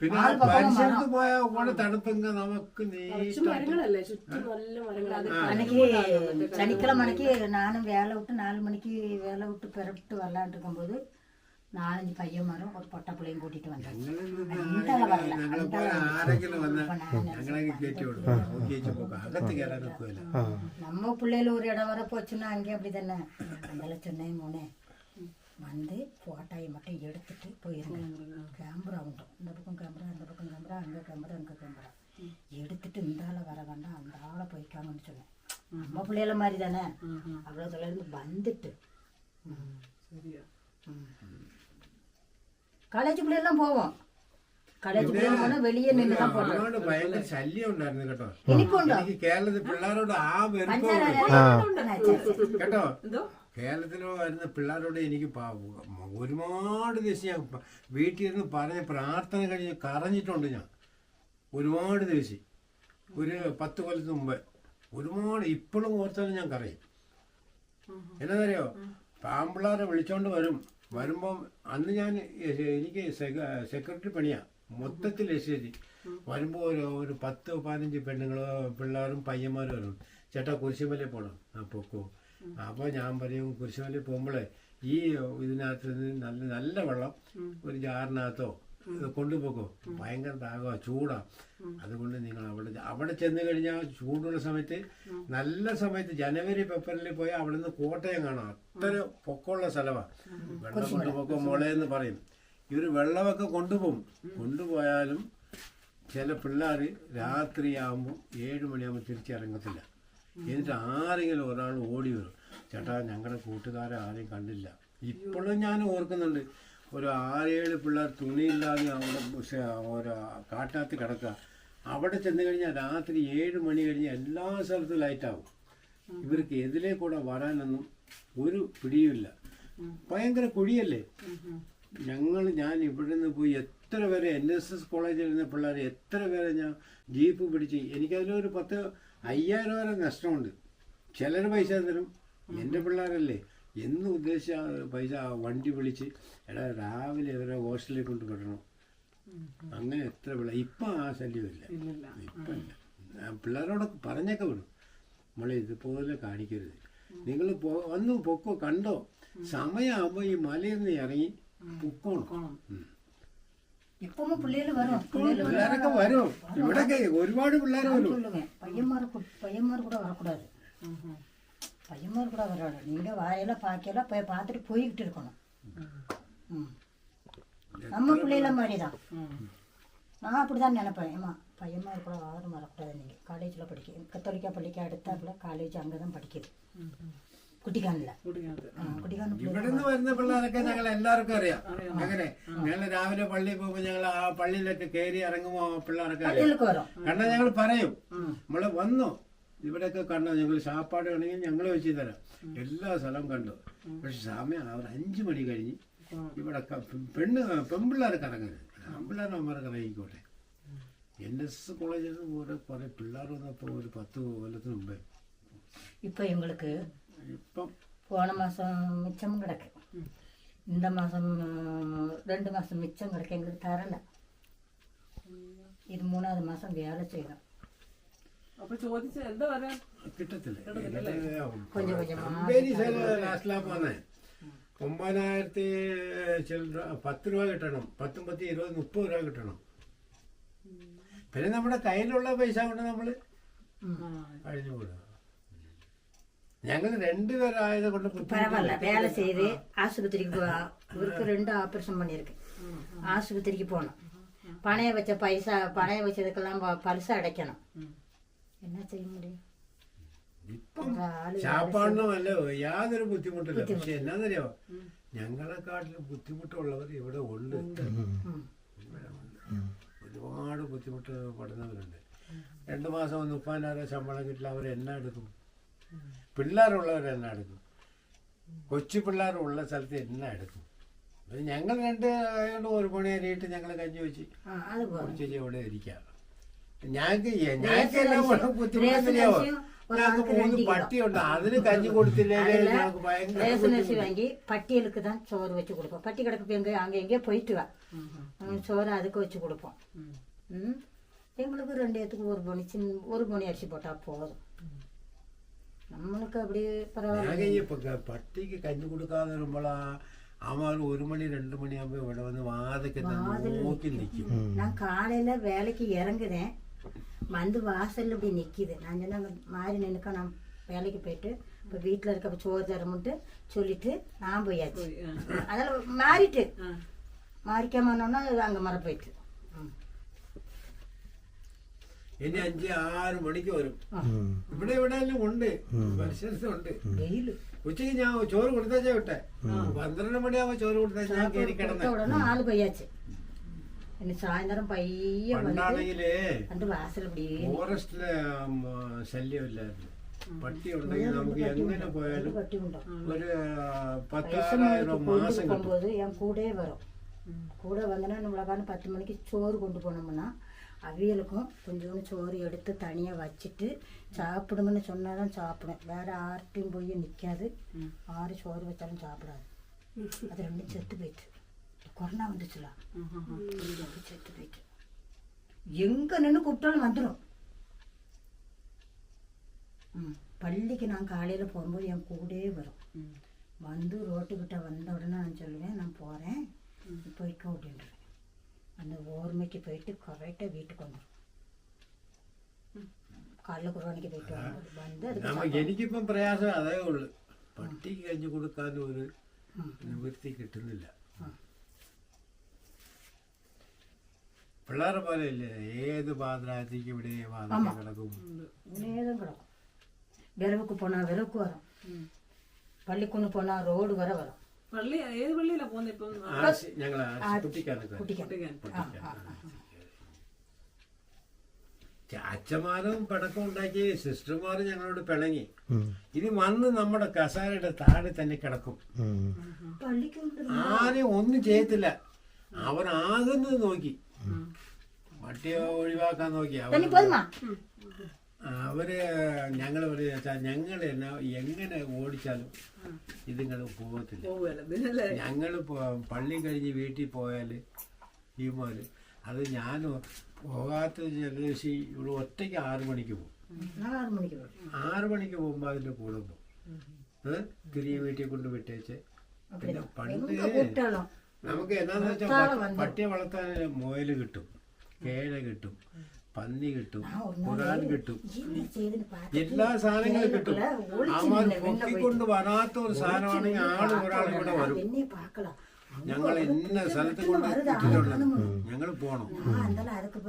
പിന്നെ പരിസരത്ത് പോയാൽ കൂടെ തണുപ്പെങ്ക നമുക്ക് മരങ്ങളല്ലേ ചുറ്റും നല്ല മരങ്ങൾ. அன்னைக்கு சனிக்கிழமை அன்னைக்கு நானும் வேலை விட்டு 4 மணிக்கு வேலை விட்டு பிறப்பிட்டு வரலான் இருக்கும்போது 4-5 பையன்மாரும் ஒரு பொட்டை பிள்ளையும் கூட்டிட்டு வந்தாங்க. ആരെങ്കിലും വന്ന് ഞങ്ങളെ കയറ്റി കൊടുക്കും. അകത്ത് കയറാൻ നോക്കുമല്ലോ. நம்ம பிள்ளைல ஒரு இடம் வர போச்சுன்னா அங்கே அப்படி தானே. அதெல்லாம் சொன்னேன் மோனே வந்து போட்டாயை மட்டும் எடுத்துட்டு போயிருங்க. கேமரா உண்டு, இந்த பக்கம் கேமரா, இந்த பக்கம் கேமரா, அங்கே கேமரா, அங்கே கேமரா எடுத்துட்டு இந்த ஆளை வர வேண்டாம், அந்த ஆளை போய்க்காங்கன்னு சொன்னேன். நம்ம பிள்ளைகள மாதிரி தானே. அவ்வளோ தொலைந்து வந்துட்டு காலேஜ் பிள்ளைலாம் போவோம். காலேஜ் பிள்ளைங்க போனால் வெளியே நின்று தான் போடுறோம். ഭയങ്കര ശല്യം ഉണ്ടായിരുന്നു കേട്ടോ. എനിക്കുണ്ടോ? എനിക്ക് കേരളത്തിൽ പിള്ളേരോട് ആ വെറുപ്പ് കേട്ടോ. കേരളത്തിലോ വരുന്ന പിള്ളേരോട് എനിക്ക് ഒരുപാട് ദിവസം ഞാൻ വീട്ടിൽ നിന്ന് പറഞ്ഞ് പ്രാർത്ഥന കഴിഞ്ഞ് കരഞ്ഞിട്ടുണ്ട്. ഞാൻ ഒരുപാട് ദിവസം, ഒരു 10 കൊല്ലത്തിന് മുമ്പ് ഒരുപാട് ഇപ്പോഴും ഓർത്താലും ഞാൻ കറിയും. എന്നറിയോ, പാമ്പിള്ളാരെ വിളിച്ചോണ്ട് വരുമ്പം അന്ന് ഞാൻ എനിക്ക് സെക്രട്ടറി പണിയാ മൊത്തത്തിൽ എസ്റ്റേറ്റ്. വരുമ്പോൾ ഒരു 10-15 പിള്ളേരും പയ്യന്മാരും വരും. ചേട്ടാ കുരിശുമലയിൽ പോകണം. പൊക്കോ. അപ്പോൾ ഞാൻ പറയും കുരിശുമലയിൽ പോകുമ്പോഴേ ഈ ഇതിനകത്ത് നല്ല നല്ല വെള്ളം ഒരു ജാറിനകത്തോ കൊണ്ടുപോക്കോ, ഭയങ്കര ദാഹമാണ്, ചൂടാ. അതുകൊണ്ട് നിങ്ങൾ അവിടെ ചെന്ന് കഴിഞ്ഞാൽ ചൂടുള്ള സമയത്ത്, നല്ല സമയത്ത് ജനുവരി ഫെബ്രുവരിയിൽ പോയാൽ അവിടെ നിന്ന് കോട്ടയം കാണാം. അത്ര പൊക്കമുള്ള സ്ഥലമാണ്. വെള്ളം കൊണ്ടുപോക്കോ മോളെന്ന് പറയും. ഇവർ വെള്ളമൊക്കെ കൊണ്ടുപോയാലും ചില പിള്ളേർ രാത്രിയാകുമ്പോൾ 7 മണിയാകുമ്പോൾ തിരിച്ചിറങ്ങത്തില്ല. എന്നിട്ട് ആരെങ്കിലും ഒരാൾ ഓടി വരും, ചേട്ടാ ഞങ്ങളുടെ കൂട്ടുകാരെ ആരെയും കണ്ടില്ല. ഇപ്പോഴും ഞാൻ ഓർക്കുന്നുണ്ട്, ഒരു 6-7 പിള്ളേർ തുണിയില്ലാതെ അവിടെ ഒരു കാട്ടിനകത്ത് കിടക്കുക. അവിടെ ചെന്ന് കഴിഞ്ഞാൽ രാത്രി 7 മണി കഴിഞ്ഞാൽ എല്ലാ സ്ഥലത്തും ലൈറ്റാവും. ഇവർക്ക് എതിലേ കൂടെ വരാനൊന്നും ഒരു പിടിയുമില്ല. ഭയങ്കര കുഴിയല്ലേ. ഞാൻ ഇവിടെ നിന്ന് പോയി എത്ര പേരെ NSS കോളേജിൽ ഇരുന്ന പിള്ളേർ എത്ര പേരെ ഞാൻ ജീപ്പ് പിടിച്ച്, എനിക്കതിലൊരു 10,000 വരെ നഷ്ടമുണ്ട്. ചിലർ പൈസ തരും, എൻ്റെ പിള്ളേരല്ലേ എന്ന് ഉദ്ദേശിച്ച പൈസ വണ്ടി വിളിച്ച് എടാ രാവിലെ ഇവരെ ഹോസ്റ്റലിൽ കൊണ്ട് വിടണം. അങ്ങനെ എത്ര പിള്ളേർ. ഇപ്പം ആ ശല്യമില്ല. ഇപ്പം ഇല്ല. പിള്ളേരോടൊക്കെ പറഞ്ഞൊക്കെ വിടും, നമ്മളെ ഇതുപോലെ കാണിക്കരുത്, നിങ്ങൾ വന്നു പൊക്കോ, കണ്ടോ, സമയമാകുമ്പോൾ ഈ മലയിൽ നിന്ന് ഇറങ്ങി പൊക്കോണം. പിള്ളേരൊക്കെ വരും. ഇവിടൊക്കെ ഒരുപാട് പിള്ളേർ വരും. பையன்மார் கூட வரக்கூடாது. பையன்மார் கூட வராது. நீங்க வாயெல்லாம் பார்க்கலாம், போய் பார்த்துட்டு போய்கிட்டு இருக்கணும். நம்ம பிள்ளைகள மாதிரி தான். நான் அப்படிதான் நினைப்பேன். ஏமா பையன்மார் கூட யாரும் வரக்கூடாது. நீங்கள் காலேஜில் படிக்க கத்தோலிக்கா பள்ளிக்கு அடுத்தாப்புல காலேஜ் அங்கே தான் படிக்குது, കുട്ടിക്കാനില്ല. ഇവിടുന്ന് വരുന്ന പിള്ളേരൊക്കെ ഞങ്ങൾ എല്ലാവർക്കും അറിയാം. അങ്ങനെ ഞങ്ങൾ രാവിലെ പള്ളിയിൽ പോകുമ്പോൾ ഞങ്ങൾ ആ പള്ളിയിലൊക്കെ കയറി ഇറങ്ങുമ്പോ പിള്ളേരൊക്കെ അറിയാം. കാരണം ഞങ്ങൾ പറയും, നമ്മള് വന്നു ഇവിടെയൊക്കെ കണ്ടോ, ഞങ്ങൾ ശാപ്പാട് വേണമെങ്കിൽ ഞങ്ങൾ വെച്ച് തരാം, എല്ലാ സ്ഥലവും കണ്ടു. പക്ഷെ സമയം അവർ 5 മണി കഴിഞ്ഞ് ഇവിടെ പെൺപിള്ളേർക്ക് ഇറങ്ങരുത്, ആൺപിള്ളേരന്മാർക്ക് ഇറങ്ങിക്കോട്ടെ. NSS കോളേജിൽ നിന്ന് കുറെ പിള്ളേർ വന്നപ്പോൾ ഒരു 10 കൊല്ലത്തിന് മുമ്പേ. இப்போ எங்களுக்கு போன மாதம் மிச்சமும் கிடக்கு, இந்த மாதம் 2 மாதம் மிச்சம் கிடக்கு, எங்களுக்கு தரல. ഇത് 3ാമത് മാസം വേല ചെയ്യണം. അപ്പൊ ചോദിച്ച എന്താ പറയാ കിട്ടത്തില്ല. ലാസ്റ്റിലാ പോന്നെ 9,000 ചില്ലറ 10 രൂപ കിട്ടണം. 10, 20, 30 രൂപ കിട്ടണം. പിന്നെ നമ്മുടെ കയ്യിലുള്ള പൈസ കൊണ്ട് നമ്മള് കഴിഞ്ഞു കൂടുക. ഞങ്ങൾ 2 പേരായത് കൊണ്ട് பரவாயில்ல, வேலை செய்து ஆஸ்பத்திரிக்கு இவருக்கு 2 ஆப்ரேஷன் பண்ணியிருக்கு. ஆஸ்பத்திரிக்கு போனோம், பணைய வச்ச பைசா, பணைய வச்சதுக்கெல்லாம் பரிசு அடைக்கணும். എന്നാ ചെയ്യാൻ முடியும்? ഇപ്പം ചാപ്പാടിനല്ല യാതൊരു ബുദ്ധിമുട്ടില്ല. പക്ഷെ എന്നാന്നറിയോ, ഞങ്ങളെക്കാട്ടിലും ബുദ്ധിമുട്ടുള്ളവർ ഇവിടെ ഉണ്ട്. ഒരുപാട് ബുദ്ധിമുട്ട് പെടുന്നവരുണ്ട്. 2 മാസം 30,000 ശമ്പളം കിട്ടില്ല, അവർ എന്നാ എടുക്കും? പിള്ളേരുള്ളവർ എന്നാ എടുക്കും? കൊച്ചു പിള്ളേരുള്ള സ്ഥലത്ത് എന്നാ എടുക്കും? ഞങ്ങൾ 2 ആയതുകൊണ്ട് 1 മണി അരിയിട്ട് ഞങ്ങൾ കഞ്ഞി വെച്ച് കുടിച്ച് ഇവിടെ ഇരിക്കാം. ഞങ്ങൾക്ക് ബുദ്ധിമുട്ടില്ലാവോ? ഞങ്ങൾക്ക് 3 പട്ടിയുണ്ട്, അതിന് കഞ്ഞി കൊടുത്തില്ലേ ഞങ്ങൾക്ക് ഭയങ്കര. வாங்கி பட்டியலுக்கு தான் சோறு வச்சு கொடுப்போம். பட்டி கிடக்கு அங்கே எங்கேயோ போயிட்டு வா, சோறு அதுக்கு வச்சு கொடுப்போம். எங்களுக்கு 2 பேத்துக்கு 1 மணி அரிசி போட்டா போதும். നമ്മൾക്ക് அப்படி പരവായില്ല. പട്ടിക്ക് കഞ്ഞി കൊടുക്കാതെ വരുമ്പോഴാ അവൻ 1 മണി 2 മണിയാകുമ്പോ ഇവിടെ വന്ന് വാതൊക്കെ നോക്കി നിൽക്കും. நான் காலையில வேலைக்கு இறங்குதேன், வந்து வாசல்ல இப்படி நிக்குது. நான் சொன்ன மாறி நினைக்க, நான் வேலைக்கு போயிட்டு இப்போ வீட்டில் இருக்க சோறு தரமுன்ட்டு சொல்லிட்டு நான் போயாச்சு. அதனால மாறிட்டு மாறிக்காமன்னா அங்கே மர போயிட்டு ഇനി 5-6 മണിക്ക് വരും. ഇവിടെ എല്ലാം ഉണ്ട്, പരിസരത്തുണ്ട്. ഉച്ചക്ക് ഞാൻ ചോറ് കൊടുത്താച്ചാ വിട്ടെ. 12 മണിയാവുമ്പോ ചോറ് കൊടുത്താൽ ഞാൻ കയറി കിടന്ന ആള് പയ്യാച്ച്. സായന്തരം പയ്യ പണ്ടാണെങ്കിലേ വാസൽ ഫോറസ്റ്റിലെ ശല്യമില്ലായിരുന്നു. പട്ടി ഉണ്ടെങ്കിൽ നമുക്ക് എങ്ങനെ പോയാലും ഒരു 10,000 രൂപ മാസം കിട്ടും. என் கூடவே வரும். கூட வந்தோன்னா நம்மளுக்கான 10 மணிக்கு சோறு கொண்டு போனோம்னா அவியலுக்கும் கொஞ்சோண்டு சோறு எடுத்து தனியாக வச்சுட்டு சாப்பிடுங்கன்னு சொன்னால் தான் சாப்பிடும். வேறு ஆர்ட்டையும் போய் நிற்காது. ஆறு சோறு வச்சாலும் சாப்பிடாது. அது ரெண்டும் செத்து போயிட்டு. கொரோனா வந்துச்சுல, செத்து போயிட்டு. எங்கே நின்று கூப்பிட்டாலும் வந்துடும். பள்ளிக்கு நான் காலையில் போகும்போது என் கூடயே வரும். வந்து ரோட்டுக்கிட்ட வந்த உடனே நான் சொல்லுவேன், நான் போகிறேன் போய்க்கோ அப்படின்றேன். அந்த ஓர்மைக்கு போயிட்டு கரெக்டாக வீட்டுக்கு வந்துடும். കാലിൽ കുർബാനയ്ക്ക് പോയിട്ട് വന്നത് എനിക്കിപ്പം പ്രയാസം അതേ ഉള്ളു. പട്ടിക്ക് കഞ്ഞി കൊടുക്കാനും ഒരു നിവൃത്തി കിട്ടുന്നില്ല. പിള്ളേരെ പോലെ ഇല്ലേ, ഏത് പാതിരാത്രിക്ക് ഇവിടെ വാതിൽ കിടക്കും. ഏതും കിടക്കും. വിറവുക്ക് പോണാ വിറവുക്ക് വരും. പള്ളിക്കൊന്ന് പോണാ റോഡ് വരെ വരും. പള്ളി ഏത് പള്ളിയിലാ പോകുന്നത് ഇപ്പം? ഞങ്ങൾ അച്ഛന്മാരും പടക്കം ഉണ്ടാക്കി, സിസ്റ്റർമാരും ഞങ്ങളോട് പിണങ്ങി. ഇനി വന്ന് നമ്മുടെ കസാരയുടെ താഴെ തന്നെ കിടക്കും. ആരെയും ഒന്നും ചെയ്യത്തില്ല. അവരാകുന്നത് നോക്കി പട്ടിയെ ഒഴിവാക്കാൻ നോക്കി. അവര് ഞങ്ങൾ പറയാ, ഞങ്ങൾ എങ്ങനെ ഓടിച്ചാലും ഇതിങ്ങൾ പോകത്തില്ല. ഞങ്ങൾ പള്ളി കഴിഞ്ഞ് വീട്ടിൽ പോയാൽ ഈമാര് അത് ഞാൻ പോകാത്ത ജലദോഷി ഇവിടെ ഒറ്റയ്ക്ക് 6 മണിക്ക് പോകും. 6 മണിക്ക് പോകുമ്പോൾ അതിൻ്റെ കൂടെ പോകും. തിരികെ വീട്ടിൽ കൊണ്ട് വിട്ടേച്ച്. പിന്നെ പണ്ട് നമുക്ക് എന്നാന്ന് വെച്ചാൽ പട്ടിയെ വളർത്താൻ മുയൽ കിട്ടും, കേഴ കിട്ടും, പന്നി കിട്ടും, കുറാൻ കിട്ടും, എല്ലാ സാധനങ്ങളും കിട്ടും. അവന്മാർ പൊക്കിക്കൊണ്ട് വരാത്ത ഒരു സാധനമാണെങ്കിൽ ഒരാൾ ഇവിടെ വരും. ഞങ്ങൾ ഇന്ന സ്ഥലത്ത് കൊണ്ട് ഇട്ടിട്ടുണ്ട്, ഞങ്ങൾ പോണം.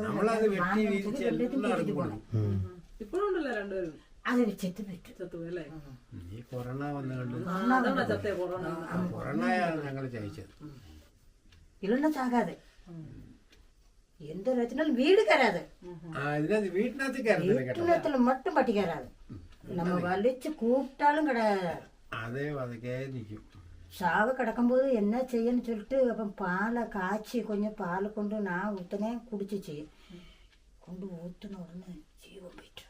നമ്മളത് വെട്ടി വീതിച്ച് എല്ലാവർക്കും കൊടുക്കും. ഇപ്പോഴുണ്ടല്ലോ രണ്ടുപേരും. ഈ കൊറോണ വന്നുകൊണ്ട് കൊറോണയാണ് ഞങ്ങൾ ജയിച്ചത്. ചാകാതെ എന്ത് വെച്ചാൽ വീട് കയറാതെ, വീട്ടിനകത്ത് കയറത്തില്ല, മട്ടും പട്ടി കയറാതെ. നമ്മ വലിച്ച് കൂപ്പിട്ടാലും കിടക്കാതെ അതേ അതൊക്കെ നിൽക്കും. சாவு கிடக்கும்போது என்ன செய்யன்னு சொல்லிட்டு அப்போ பாலை காய்ச்சி கொஞ்சம் பால் கொண்டு நான் ஊற்றினேன், குடிச்சிச்சு. கொண்டு ஊற்றின உடனே ஜீவன் போயிட்டு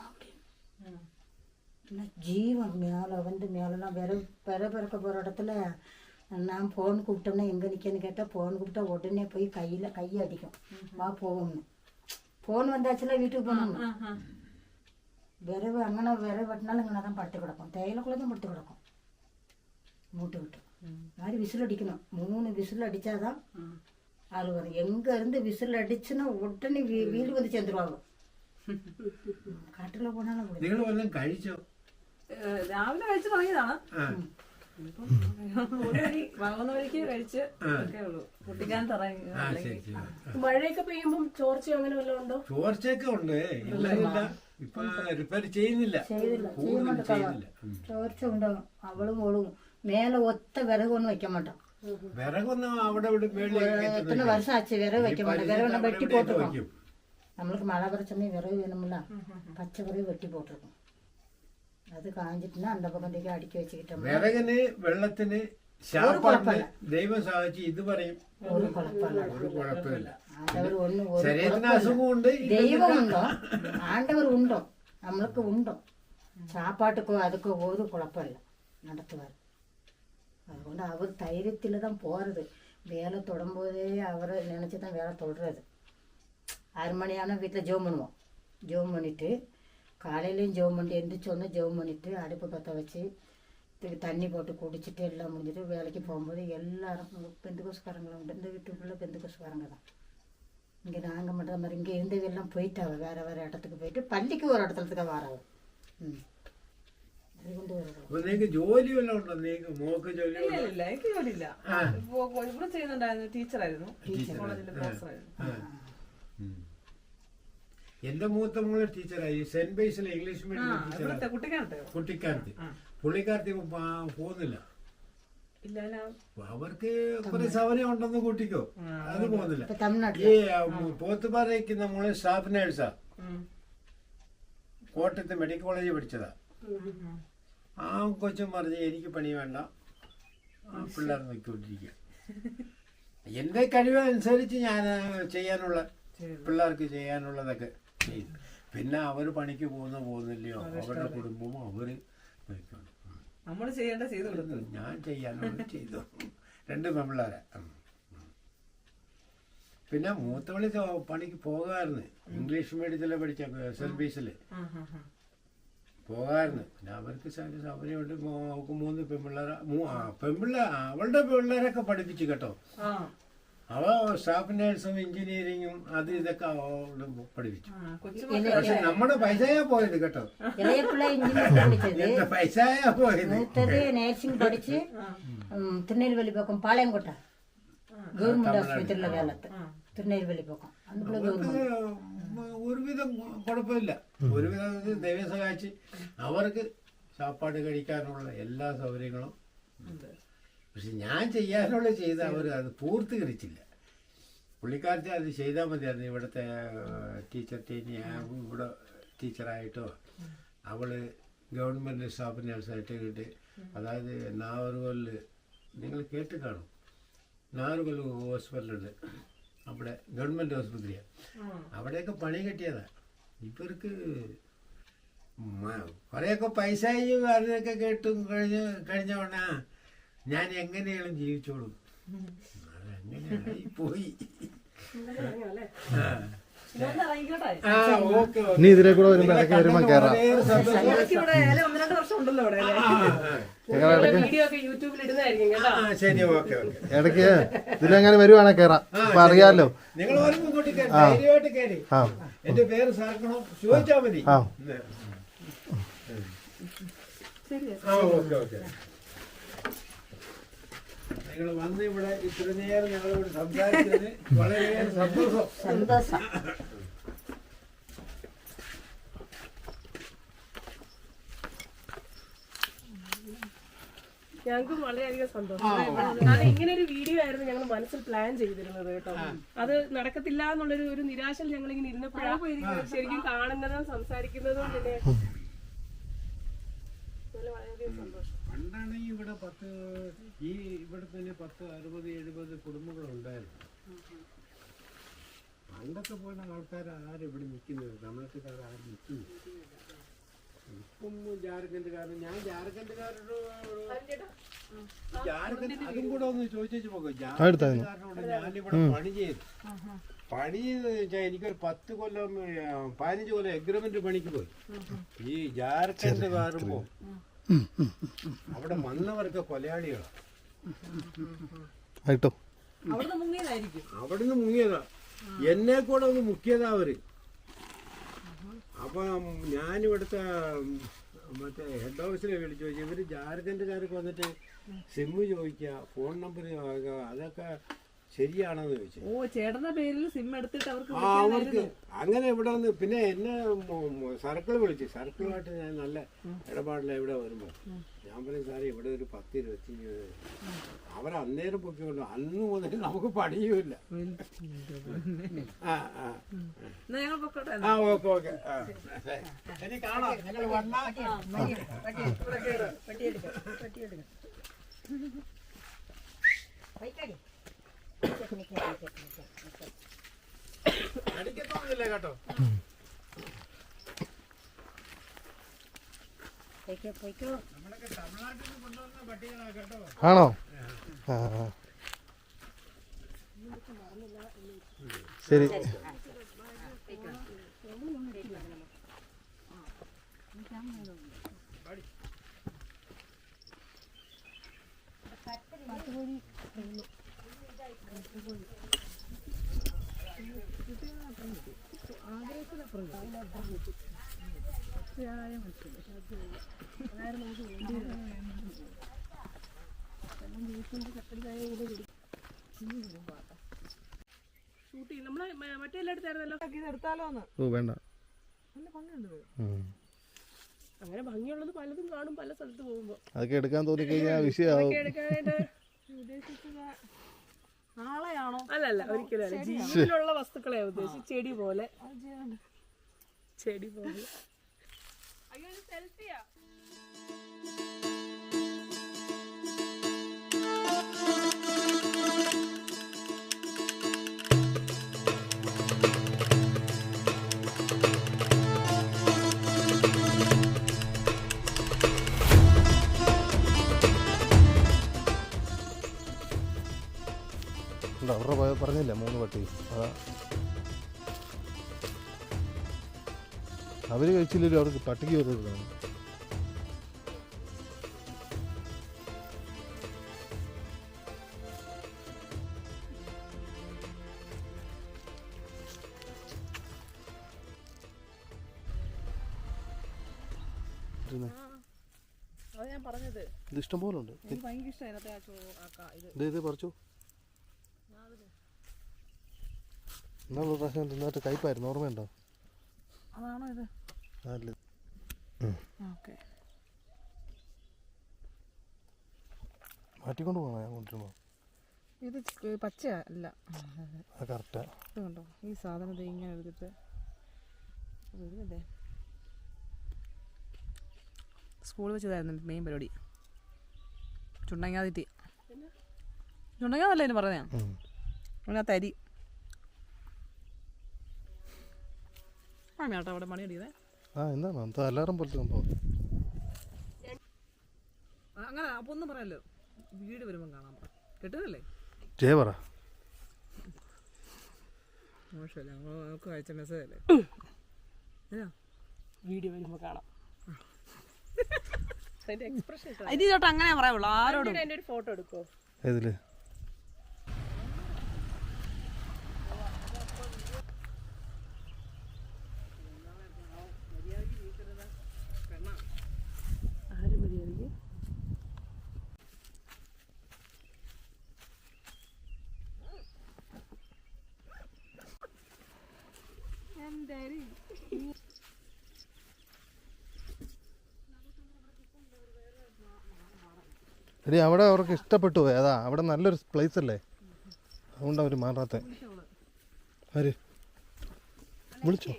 அப்படின்னு ஜீவன் மேலே வந்து மேலெலாம் பிறக்க போகிற இடத்துல நான் ஃபோன் கூப்பிட்டோம்னா எங்கே நிற்கன்னு கேட்டால் ஃபோன் கூப்பிட்டா உடனே போய் கையை அடிக்கும், வா போவோம்னு. ஃபோன் வந்தாச்சுல வீட்டுக்கு போகணும்னு. விரவு அங்கே விரவு வெட்டினாலும் இங்கே தான் படுத்து கிடக்கும், தேயிலைக்குள்ளே தான் படுத்து கிடக்கும். மூட்டை விட்டு மாதிரி விசில் அடிக்கணும். 3 விசில் அடித்தாதான் ஆள் வரும். எங்கேருந்து விசில் அடிச்சுன்னா உடனே வீடு வந்து சேர்ந்துருவாங்க. കാട്ടിൽ പോണാലും കഴിച്ചോ? രാവിലെ കഴിച്ചു തുടങ്ങിയതാണ്. വാങ്ങുന്ന വഴിക്ക് കഴിച്ച് ഒക്കെ ഉള്ളൂ. കുട്ടിക്കാൻ തുടങ്ങി. മഴയൊക്കെ പെയ്യുമ്പം ചോർച്ചയോ അങ്ങനെ വല്ലതും ഉണ്ടോ? ചോർച്ചയൊക്കെ ഉണ്ട്, ഇല്ല ഇപ്പൊ റിപ്പയർ ചെയ്യുന്നില്ല. ചോർച്ച ഉണ്ടാവും. അവളും ഓളും മേലെ ഒത്ത വിറകൊന്നും വെക്കാൻ മാട്ടോം. വിറകൊന്നും അവിടെ എത്ര വർഷം ആச்சு വിറക് വെക്കാൻ മാട്ടോം. വിറകൊന്നും വെട്ടി പോട്ടിருக்கோம். നമ്മൾക്ക് മഴ പറിച്ചമ്മ വിറക് വേணுമില്ല, പച്ച വിറക് വെട്ടി പോട്ടിருக்கோம். അത് കാഞ്ചിട്ടുன்னா அந்த பக்கത്തേക്ക് അടുക്കി വെച്ചിട്ട് വിറകിന് വെള്ളത്തിന് ദൈവം സഹായിച്ച് ഇത് പറയും ഒരു കുഴപ്പമില്ല. ശരീരത്തിന് അസുഖമുണ്ട്, ദൈവം ഉണ്ടോ ആണ്ടവർ ഉണ്ടോ നമ്മൾക്ക് ഉണ്ടോ, சாப்பாட்டுக்கோ அதுக்கோ ஒரு குழப்பம் இல்லை, நடத்துவார். അതുകൊണ്ട് അവർ ധൈര്യത്തിൽ தான் போகிறது. வேலை தொடும்போதே அவரை நினச்சி தான் வேலை தொடுறது. 6 மணி ஆனால் வீட்டில் ஜோம் பண்ணுவோம். ஜோம் பண்ணிவிட்டு காலையிலையும் ஜோம் பண்ணிட்டு எந்திரிச்சோன்னே ஜோம் பண்ணிவிட்டு அடுப்பு பற்ற வச்சு தண்ணி போட்டு குடிச்சிட்டு எல்லாம் முடிஞ்சிட்டு வேலைக்கு போகும்போது எல்லாரும் பெந்துகோசுக்காரங்களும் உண்டு. இந்த வீட்டுக்குள்ளே பெந்துகோசுக்காரங்க தான். இங்கே நாங்கள் மட்டும் மாதிரி இங்கே இருந்தவெல்லாம் போயிட்டாங்க, வேறு வேறு இடத்துக்கு போயிட்டு பள்ளிக்கு ஒரு இடத்துலத்துக்கு வராங்க. ജോലി വല്ലതും ഉണ്ടോ? മോക്ക് ജോലി? ഇല്ല, എനിക്ക് ജോലിയില്ല. ഇവിടെ ചെയ്യുന്നുണ്ടായിരുന്നു, ടീച്ചറായിരുന്നു, കോളേജിലെ പ്രൊഫസറായിരുന്നു. എന്റെ മൂത്ത മോളെ ടീച്ചറായി, സെന്റ് ബേസിലെ ഇംഗ്ലീഷ് മീഡിയം ടീച്ചർ. കുട്ടിക്കാലത്ത് പുള്ളിക്കാലത്ത് പോകുന്നില്ല. അവർക്ക് കുറെ സൗകര്യം ഉണ്ടെന്ന് കൂട്ടിക്കോ, അത് പോകുന്നില്ല. ഈ പോത്തുപാറയ്ക്ക് നമ്മള് സ്റ്റാഫ് നേഴ്സാ, കോട്ടയത്ത് മെഡിക്കൽ കോളേജിൽ പഠിച്ചതാ. ആ കൊച്ചും പറഞ്ഞ് എനിക്ക് പണി വേണ്ട, പിള്ളേർ നോക്കിക്കൊണ്ടിരിക്കുക. എന്റെ കഴിവനുസരിച്ച് ഞാൻ ചെയ്യാനുള്ള പിള്ളേർക്ക് ചെയ്യാനുള്ളതൊക്കെ ചെയ്തു. പിന്നെ അവർ പണിക്ക് പോകുന്നില്ലയോ അവരുടെ കുടുംബവും അവർ നോക്കണം. നമ്മൾ ചെയ്യേണ്ട ചെയ്തു കൊടുത്തു. ഞാൻ ചെയ്യാനുള്ളത് ചെയ്തു. 2 പെൺപിള്ളേരെ. പിന്നെ മൂത്തവളി പണിക്ക് പോകാമായിരുന്നു. ഇംഗ്ലീഷ് മീഡിയത്തിലെ പഠിച്ച SLBസിൽ പോകാമായിരുന്നു. പിന്നെ അവർക്ക് സൗകര്യമുണ്ട്. അവൾക്ക് 3 പെൺപിള്ളേരെ. അവളുടെ പിള്ളേരൊക്കെ പഠിപ്പിച്ചു കേട്ടോ. അവ സ്റ്റാഫ് നേഴ്സും എഞ്ചിനീയറിങ്ങും അത് ഇതൊക്കെ അവള് പഠിപ്പിച്ചു. പക്ഷെ നമ്മുടെ പൈസയാ പോയത് കേട്ടോ. ഇളയ പിള്ളേ എഞ്ചിനീയർ പഠിച്ചത്, എന്റെ പൈസയാ പോയത്. മൂത്തത് നേഴ്സിംഗ് പഠിച്ച് திருநெல்வேலி பக்கம் பாளையங்கோட்டை கவர்மெண்ட் ஆஸ்பத்திரியில் வேலை. திருநெல்வேலி பக்கம் அந்த பிள்ளை கவர்மெண்ட். ഒരുവിധം കുഴപ്പമില്ല. ഒരുവിധം ദൈവം സഹായിച്ച് അവർക്ക് സാപ്പാട് കഴിക്കാനുള്ള എല്ലാ സൗകര്യങ്ങളും. പക്ഷെ ഞാൻ ചെയ്യാനുള്ള ചെയ്ത് അവർ അത് പൂർത്തീകരിച്ചില്ല. പുള്ളിക്കാരത്തെ അത് ചെയ്താൽ മതിയായിരുന്നു. ഇവിടുത്തെ ടീച്ചർ ഇവിടെ ടീച്ചറായിട്ടോ അവള് ഗവൺമെൻറ് സ്റ്റാഫ് നഴ്സായിട്ട് കിട്ടി. അതായത് നാഗർകോവിൽ നിങ്ങൾ കേട്ട് കാണും. നാഗർകോവിൽ ഹോസ്പിറ്റലുണ്ട്. അവിടെ ഗവൺമെൻറ് ആശുപത്രിയാണ്. അവിടെയൊക്കെ പണി കിട്ടിയതാണ്. ഇവർക്ക് കുറേയൊക്കെ പൈസയും അതിനൊക്കെ കേട്ടും കഴിഞ്ഞോണ ഞാൻ എങ്ങനെയാണ് ജീവിച്ചോളും. അതങ്ങനെയായി പോയി. നീ ഇതിലെ കൂടെ വരുമ്പോ ഇടയ്ക്ക് വരുമ്പോ കേറാം. ഇടയ്ക്ക് ഇതിലെങ്ങനെ വരുവാണെ കേറാം. അപ്പൊ അറിയാലോ. എന്റെ പേര് സാർക്കണോ ചോദിച്ചാ മതി. നിങ്ങൾ വന്ന് ഇവിടെ ഇത്ര നേരം ഞങ്ങളോട് സംസാരിച്ചതിന് വളരെയേറെ സന്തോഷം. ഞങ്ങൾക്കും വളരെയധികം സന്തോഷം. കാരണം ഇങ്ങനെ ഒരു വീഡിയോ ആയിരുന്നു ഞങ്ങൾ മനസ്സിൽ പ്ലാൻ ചെയ്തിരുന്നത് കേട്ടോ. അത് നടക്കത്തില്ല എന്നുള്ളൊരു ഒരു നിരാശയിൽ ഞങ്ങൾ ഇങ്ങനെ ഇരുന്നപ്പോഴാണ് ശരിക്കും കാണുന്നതും സംസാരിക്കുന്നതും. പിന്നെ വളരെയധികം സന്തോഷം. പണ്ടാണെങ്കിൽ ഇവിടെ ഇവിടെ തന്നെ 10-60-70 കുടുംബങ്ങളുണ്ടായിരുന്നു. പണ്ടൊക്കെ പോലെ ആൾക്കാർ ആരും ഇവിടെ നിൽക്കുന്നത്, തമിഴ്നാട്ടുകാർ ആരും നിൽക്കുന്നു. ഇപ്പം ജാർഖണ്ഡുകാരൻ, ഞാൻ ജാർഖണ്ഡുകാരോട് അതും കൂടെ ഒന്ന് ചോദിച്ചു പോകും. ജാർഖണ്ഡുകാരനോട് ഞാനിവിടെ പണി ചെയ്തെന്ന് വെച്ചാൽ എനിക്കൊരു 10 കൊല്ലം 15 കൊല്ലം എഗ്രിമെന്റ് പണിക്ക് പോയി. ഈ ജാർഖണ്ഡ് കയറുമ്പോ അവിടെ വന്നവർക്ക് കൊലയാളികളാണ്. അവിടുന്ന് മുങ്ങിയതാ. എന്നെ കൂടെ ഒന്ന് മുക്കിയതാ അവര്. അപ്പം ഞാനിവിടുത്തെ മറ്റേ ഹെഡ് ഓഫീസിലെ വിളിച്ചു ചോദിച്ചു. ഇവര് ജാർഖണ്ഡുകാർക്ക് വന്നിട്ട് സിമ്മ് ചോദിക്കുക, ഫോൺ നമ്പർ ചോദിക്കുക, അതൊക്കെ ശരിയാണെന്ന് ചോദിച്ചു. ഓ, ചേട്ടന്റെ പേരിൽ സിം എടുത്തിട്ട് അവർക്ക് അങ്ങനെ ഇവിടെ വന്ന് പിന്നെ എന്നെ സർക്കിൾ വിളിച്ചു. സർക്കിളുമായിട്ട് ഞാൻ നല്ല ഇടപാടില്ല. ഇവിടെ വരുമ്പോൾ ഞാൻ പറയും സാറേ ഇവിടെ ഒരു 10-25 അവരന്നേരം പൊക്കിക്കൊണ്ട് അന്ന് മുതൽ നമുക്ക് പണിയുമില്ല. ഓക്കെ ഓക്കെ ഇനി കാണാം. നിങ്ങൾ അടിക്കത്തോന്നില്ല കേട്ടോ. നമ്മളൊക്കെ തമിഴ്നാട്ടിൽ നിന്ന് കൊണ്ടുവന്ന പട്ടികളാ കേട്ടോ. ആണോ? ശരി. നമ്മള് മറ്റേ എല്ലായിടത്തായിരുന്നല്ലോ എടുത്താലോന്ന്. ഓ വേണ്ട. അങ്ങനെ ഭംഗിയുള്ളത് പലതും കാണും പല സ്ഥലത്ത് പോകുമ്പോ. അതൊക്കെ എടുക്കാൻ തോന്നി കഴിഞ്ഞാൽ വിഷയമാവും. ആളെയാണോ? അല്ലല്ല, ഒരിക്കലും അല്ല. ജീവനുള്ള വസ്തുക്കളെ ഉദ്ദേശിച്ച് ചെടി പോലെ. അയ്യോ, സെൽഫിയാ. പറഞ്ഞില്ല 3 പട്ടി. അതാ അവർ കഴിച്ചില്ലല്ലോ, അവർക്ക് പട്ടിക്ക് വരുന്നതാണ്. അത് ഞാൻ പറഞ്ഞത്. ഇത് ഇഷ്ടം പോലെ ഉണ്ട്. എനിക്ക് ഭയങ്കര ഇഷ്ടം അതിനകത്ത് ഇത് പറിച്ചു. എന്നുള്ള പ്രാവശ്യം തിന്നിട്ട് കയ്പായിരുന്നു, ഓർമ്മയുണ്ടോ? അതാണോ ഇത്? നല്ല ഓക്കെ. മാറ്റിക്കൊണ്ട് പോകണം ഞാൻ കൊണ്ടുവരുമ്പോൾ. ഇത് പച്ച അല്ല, അത് കറക്റ്റാ. ഇത് കണ്ടോ ഈ സാധനം ഇങ്ങനെ എടുത്തിട്ട് വരുന്നില്ലേ. സ്കൂളിൽ വെച്ചതായിരുന്നു മെയിൻ പരിപാടി. ചുണ്ടങ്ങാതിറ്റി. ചുണ്ടങ്ങാതല്ലേ ഇതിന് പറഞ്ഞാ? അതിനകത്ത് അരി. ആമയാട്ടോ അവിടെ മണി അടിയതേ. എന്താണ് എന്താ അലാറം പോലത്തെ സംഭവം? അങ്ങനെ അപ്പൊ ഒന്നും പറയാലോ, വീട് വരുമ്പം കാണാൻ കേട്ടതല്ലേ. ജയ പറ. മോശമല്ലേ, നമുക്ക് അയച്ച മെസ്സേജ് അല്ലേ. വീഡിയോ വരുമ്പോൾ കാണാം. അതിന്റെ എക്സ്പ്രഷൻ അരി ചോട്ട് അങ്ങനെ പറയാവുള്ളൂ ആരോടും. എൻ്റെ ഒരു ഫോട്ടോ എടുക്കോ ഏതില്? ആരും മതിയായിരിക്കും. എടി അവിടെ അവർക്ക് ഇഷ്ടപ്പെട്ടു പോയി. അതാ അവിടെ നല്ലൊരു പ്ലേസ് അല്ലേ, അതുകൊണ്ട് അവർ മാറാത്ത. ആര് വിളിച്ചോ?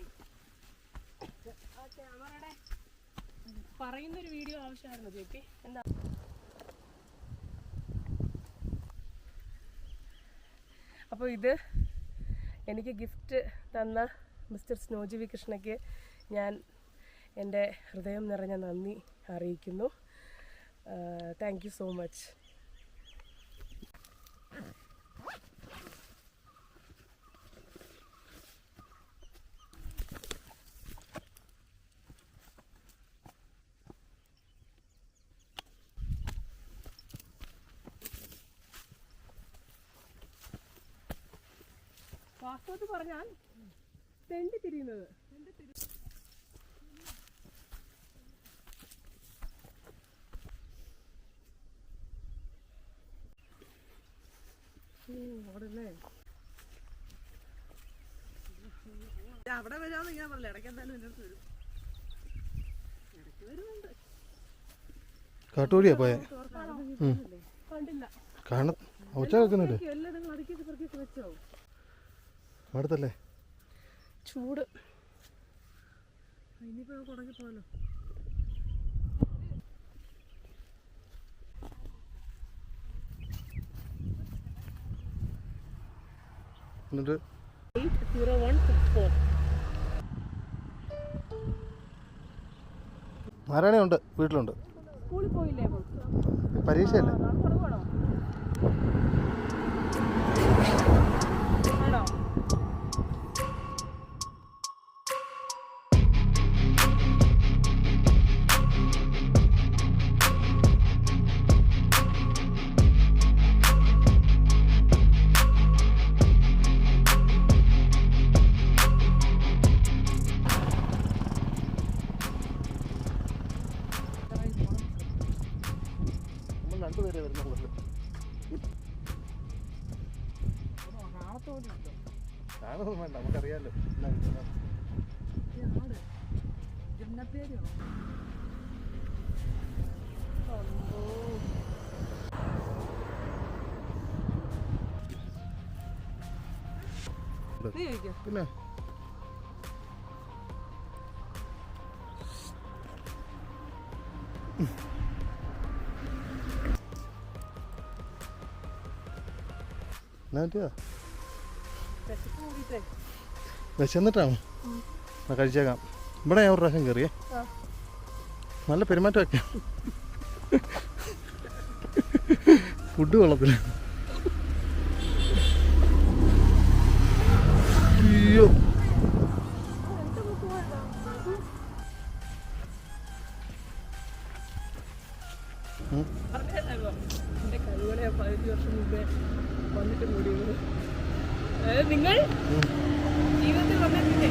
പറയുന്നൊരു വീഡിയോ ആവശ്യമായിരുന്നു ചേച്ചി. എന്താ അപ്പോൾ ഇത് എനിക്ക് ഗിഫ്റ്റ് തന്ന മിസ്റ്റർ സ്നോജീവി കൃഷ്ണയ്ക്ക് ഞാൻ എൻ്റെ ഹൃദയം നിറഞ്ഞ നന്ദി അറിയിക്കുന്നു. Thank you so much. വാസ്തവത്തിൽ പറഞ്ഞാൽ തെണ്ടി തിരിയുന്നത്. അവിടെ വരാമെന്ന് ഞാൻ പറഞ്ഞില്ല, ഇടയ്ക്ക് എന്തായാലും എൻ്റെ അടുത്ത് വരും. ഇടയ്ക്ക് വരുന്നുണ്ട്. കാട്ടുവഴിയാ പോയെ? കണ്ടില്ല. കാണ ഒച്ച വെക്കുന്നുണ്ട്. എല്ലാം നിങ്ങൾ അടുക്കി പെറുക്കി വെച്ചോ? അടുത്തല്ലേ ചൂട്. ഇനിയിപ്പോൾ തുടങ്ങി പോകല്ലോ. എന്നിട്ട് 80164. നാരായണയുണ്ട്, വീട്ടിലുണ്ട്. സ്കൂളിൽ പോയില്ലേ? പരീക്ഷയല്ലേ? തുടങ്ങണോ? ആണോ? നമ്മൾ രണ്ടുപേരെ വരുന്നുള്ളൂ. കാണുന്നത് വേണ്ട, നമുക്കറിയാലോ. പിന്നെ വിശന്നിട്ടാണോ? കഴിച്ചേക്കാം. ഇവിടെ ഞാൻ ഒരു പ്രാവശ്യം കയറിയേ, നല്ല പെരുമാറ്റമൊക്കെ. ഫുഡ് കൊള്ളത്തില്ല. നിങ്ങൾ ജീവിതത്തിൽ വന്നിട്ടില്ലേ?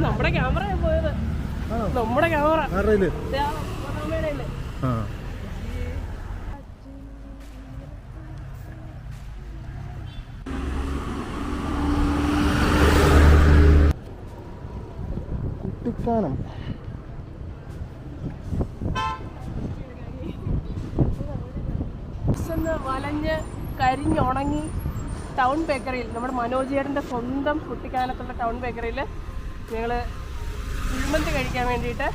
നമ്മുടെ ക്യാമറ പോയത്, നമ്മുടെ ക്യാമറ ആരുടെയില്? ആ കുട്ടിക്കാനം. വലഞ്ഞ് കരിഞ്ഞുണങ്ങി ടൗൺ ബേക്കറിയിൽ, നമ്മുടെ മനോജിയേട്ടൻ്റെ സ്വന്തം കുട്ടിക്കാനത്തുള്ള ടൗൺ ബേക്കറിയിൽ ഞങ്ങൾ കുഴിമന്തി കഴിക്കാൻ വേണ്ടിയിട്ട്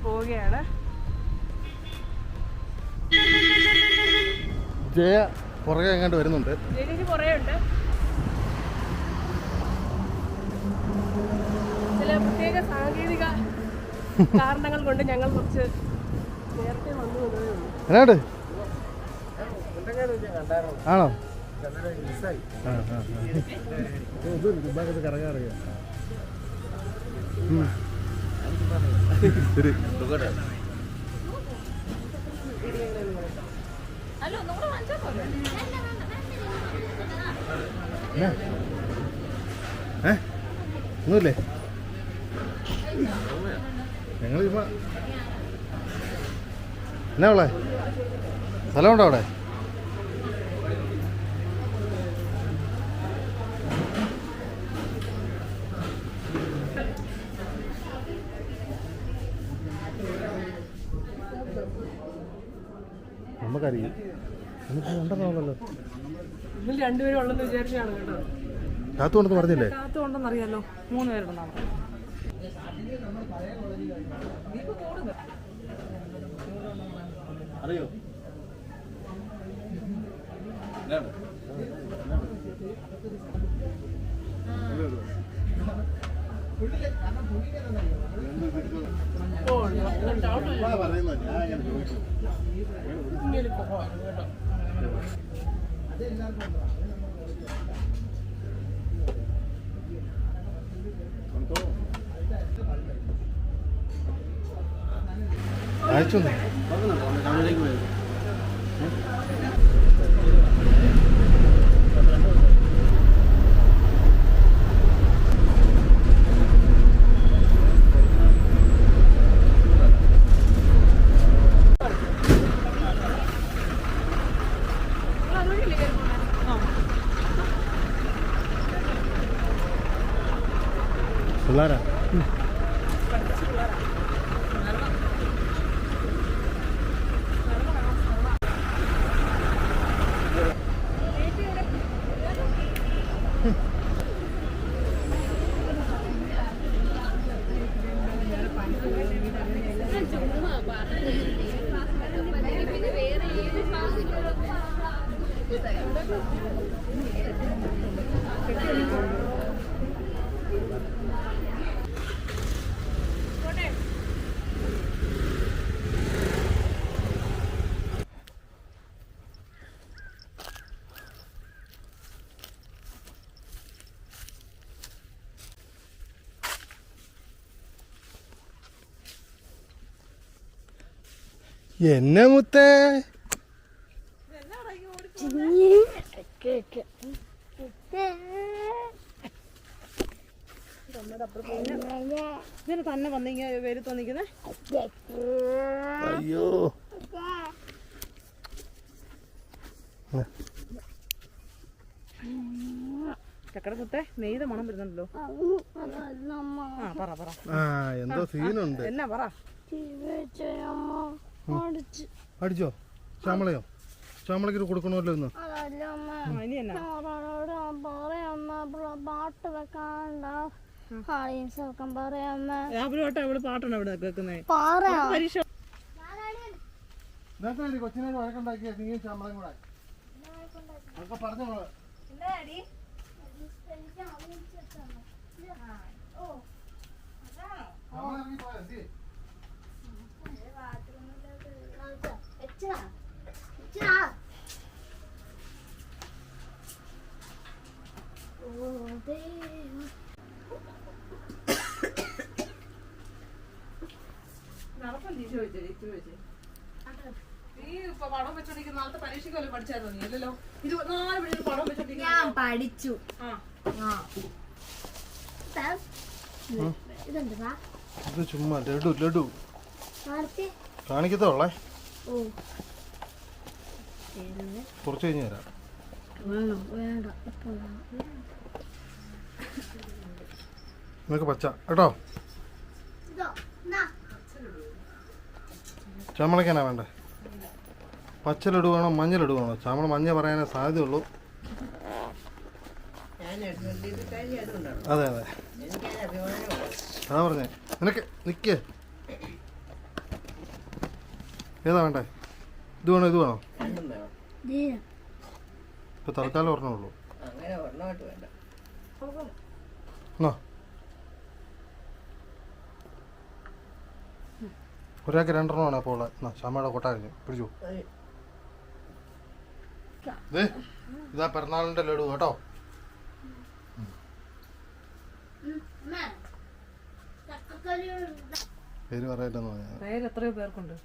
പോവുകയാണ്. ജയ പുറകെ എങ്ങാണ്ട് വരുന്നുണ്ട്. ജയിലേക്ക് കുറേ ഉണ്ട്. ചില പ്രത്യേക സാങ്കേതിക കാരണങ്ങൾ കൊണ്ട് ഞങ്ങൾ കുറച്ച് നേരത്തെ വന്നു എന്നതേ ഉള്ളൂ. എന്നാണ്ട് ആണോ? കറങ്ങാറിയാം. ശരി. ഒന്നുമില്ലേ? ഞങ്ങൾ ചുമ്മാ എന്നാ ഉള്ളേ? സ്ഥലമുണ്ടോ അവിടെ? നമുക്കറിയാം. നമുക്ക് ഉണ്ടെന്നാണല്ലോ. ഇതിൽ രണ്ടുപേരും ഉള്ളെന്ന് വിചാരിച്ചാണ് കേട്ടോ. കാത്തുകൊണ്ടെന്ന് പറഞ്ഞില്ലേ? കാത്തുകൊണ്ടെന്ന് അറിയാലോ. 3 പേരുണ്ടെന്നാണ്. അറിയോ? അയച്ചു പിള്ളേരാ. എന്നെ മുത്തേ ഇതിന് തന്നെ വന്നിങ്ങ വെയിലത്ത് വന്നിരിക്കുന്നേ. അയ്യോ ചക്കര മുത്തേ നെയ്ത മണം വരുന്നുണ്ടല്ലോ. ആ പറ പറ. ആ എന്തോ സീനുണ്ട്. എന്നാ പറ. അടിച്ചോ? ശ്യാമളയോ? ശ്യാമളക്ക് കൊടുക്കണമല്ലോ ഇന്ന്. ഇനി എന്നാ പാട്ട് വെക്കാണ്ട രാവിലെ ഇവിടെ പാട്ടാണ് ഇവിടെ കേൾക്കുന്നത്. പരീക്ഷ കൊച്ചിനെ വഴക്കുണ്ടാക്കിയ നീ ശ്യാമളയും കൂടെ ഒക്കെ പറഞ്ഞോളൂ. നടപ്പം തിരിച്ചു വെച്ചേ. നീ ഇപ്പൊ പടം വെച്ചോണ്ടിരിക്കുന്ന നാളത്തെ പരീക്ഷയ്ക്ക് വല്ലതും പഠിച്ചായിരുന്നോ നീ? അല്ലല്ലോ. 24 മണിക്കൂർ പടം വെച്ചോണ്ടിരിക്കുന്ന ഞാൻ പഠിച്ചു. ഇതെന്താ ഇത് ചുമ്മാ ലഡു ലഡു കാണിച്ച്? കാണിക്കത്തുള്ളേ. ഓ കുറച്ച് കഴിഞ്ഞ് തരാം. വേണം വേണ്ട ഇപ്പൊ വേണം. നിനക്ക് പച്ച കേട്ടോ. ഇതോ എന്നാ ചമ്മളക്കാനാ വേണ്ടേ? പച്ച ലഡു വേണോ മഞ്ഞ ലഡു വേണോ? ചമ്മള മഞ്ഞ പറയാനേ സാധ്യതയുള്ളൂ. അതെ അതെ അതാ പറഞ്ഞേ. നിനക്ക് നിക്ക്. ഏതാ വേണ്ടേ? ഇത് വേണോ ഇത് വേണോ? ഇപ്പൊ തൽക്കാലം പറഞ്ഞോളൂ. എന്നാ ഒരാൾക്ക് 2 എണ്ണമാണ് അപ്പോൾ ഉള്ളത്. എന്നാ ചമ്മയുടെ കൊട്ട കഴിഞ്ഞു പിടിച്ചു. ഇതാ പിറന്നാളിൻ്റെ ലഡു കേട്ടോ. പേര് പറയല്ലെന്ന് പറഞ്ഞാൽ പേര് എത്രയോ പേർക്കുണ്ട്.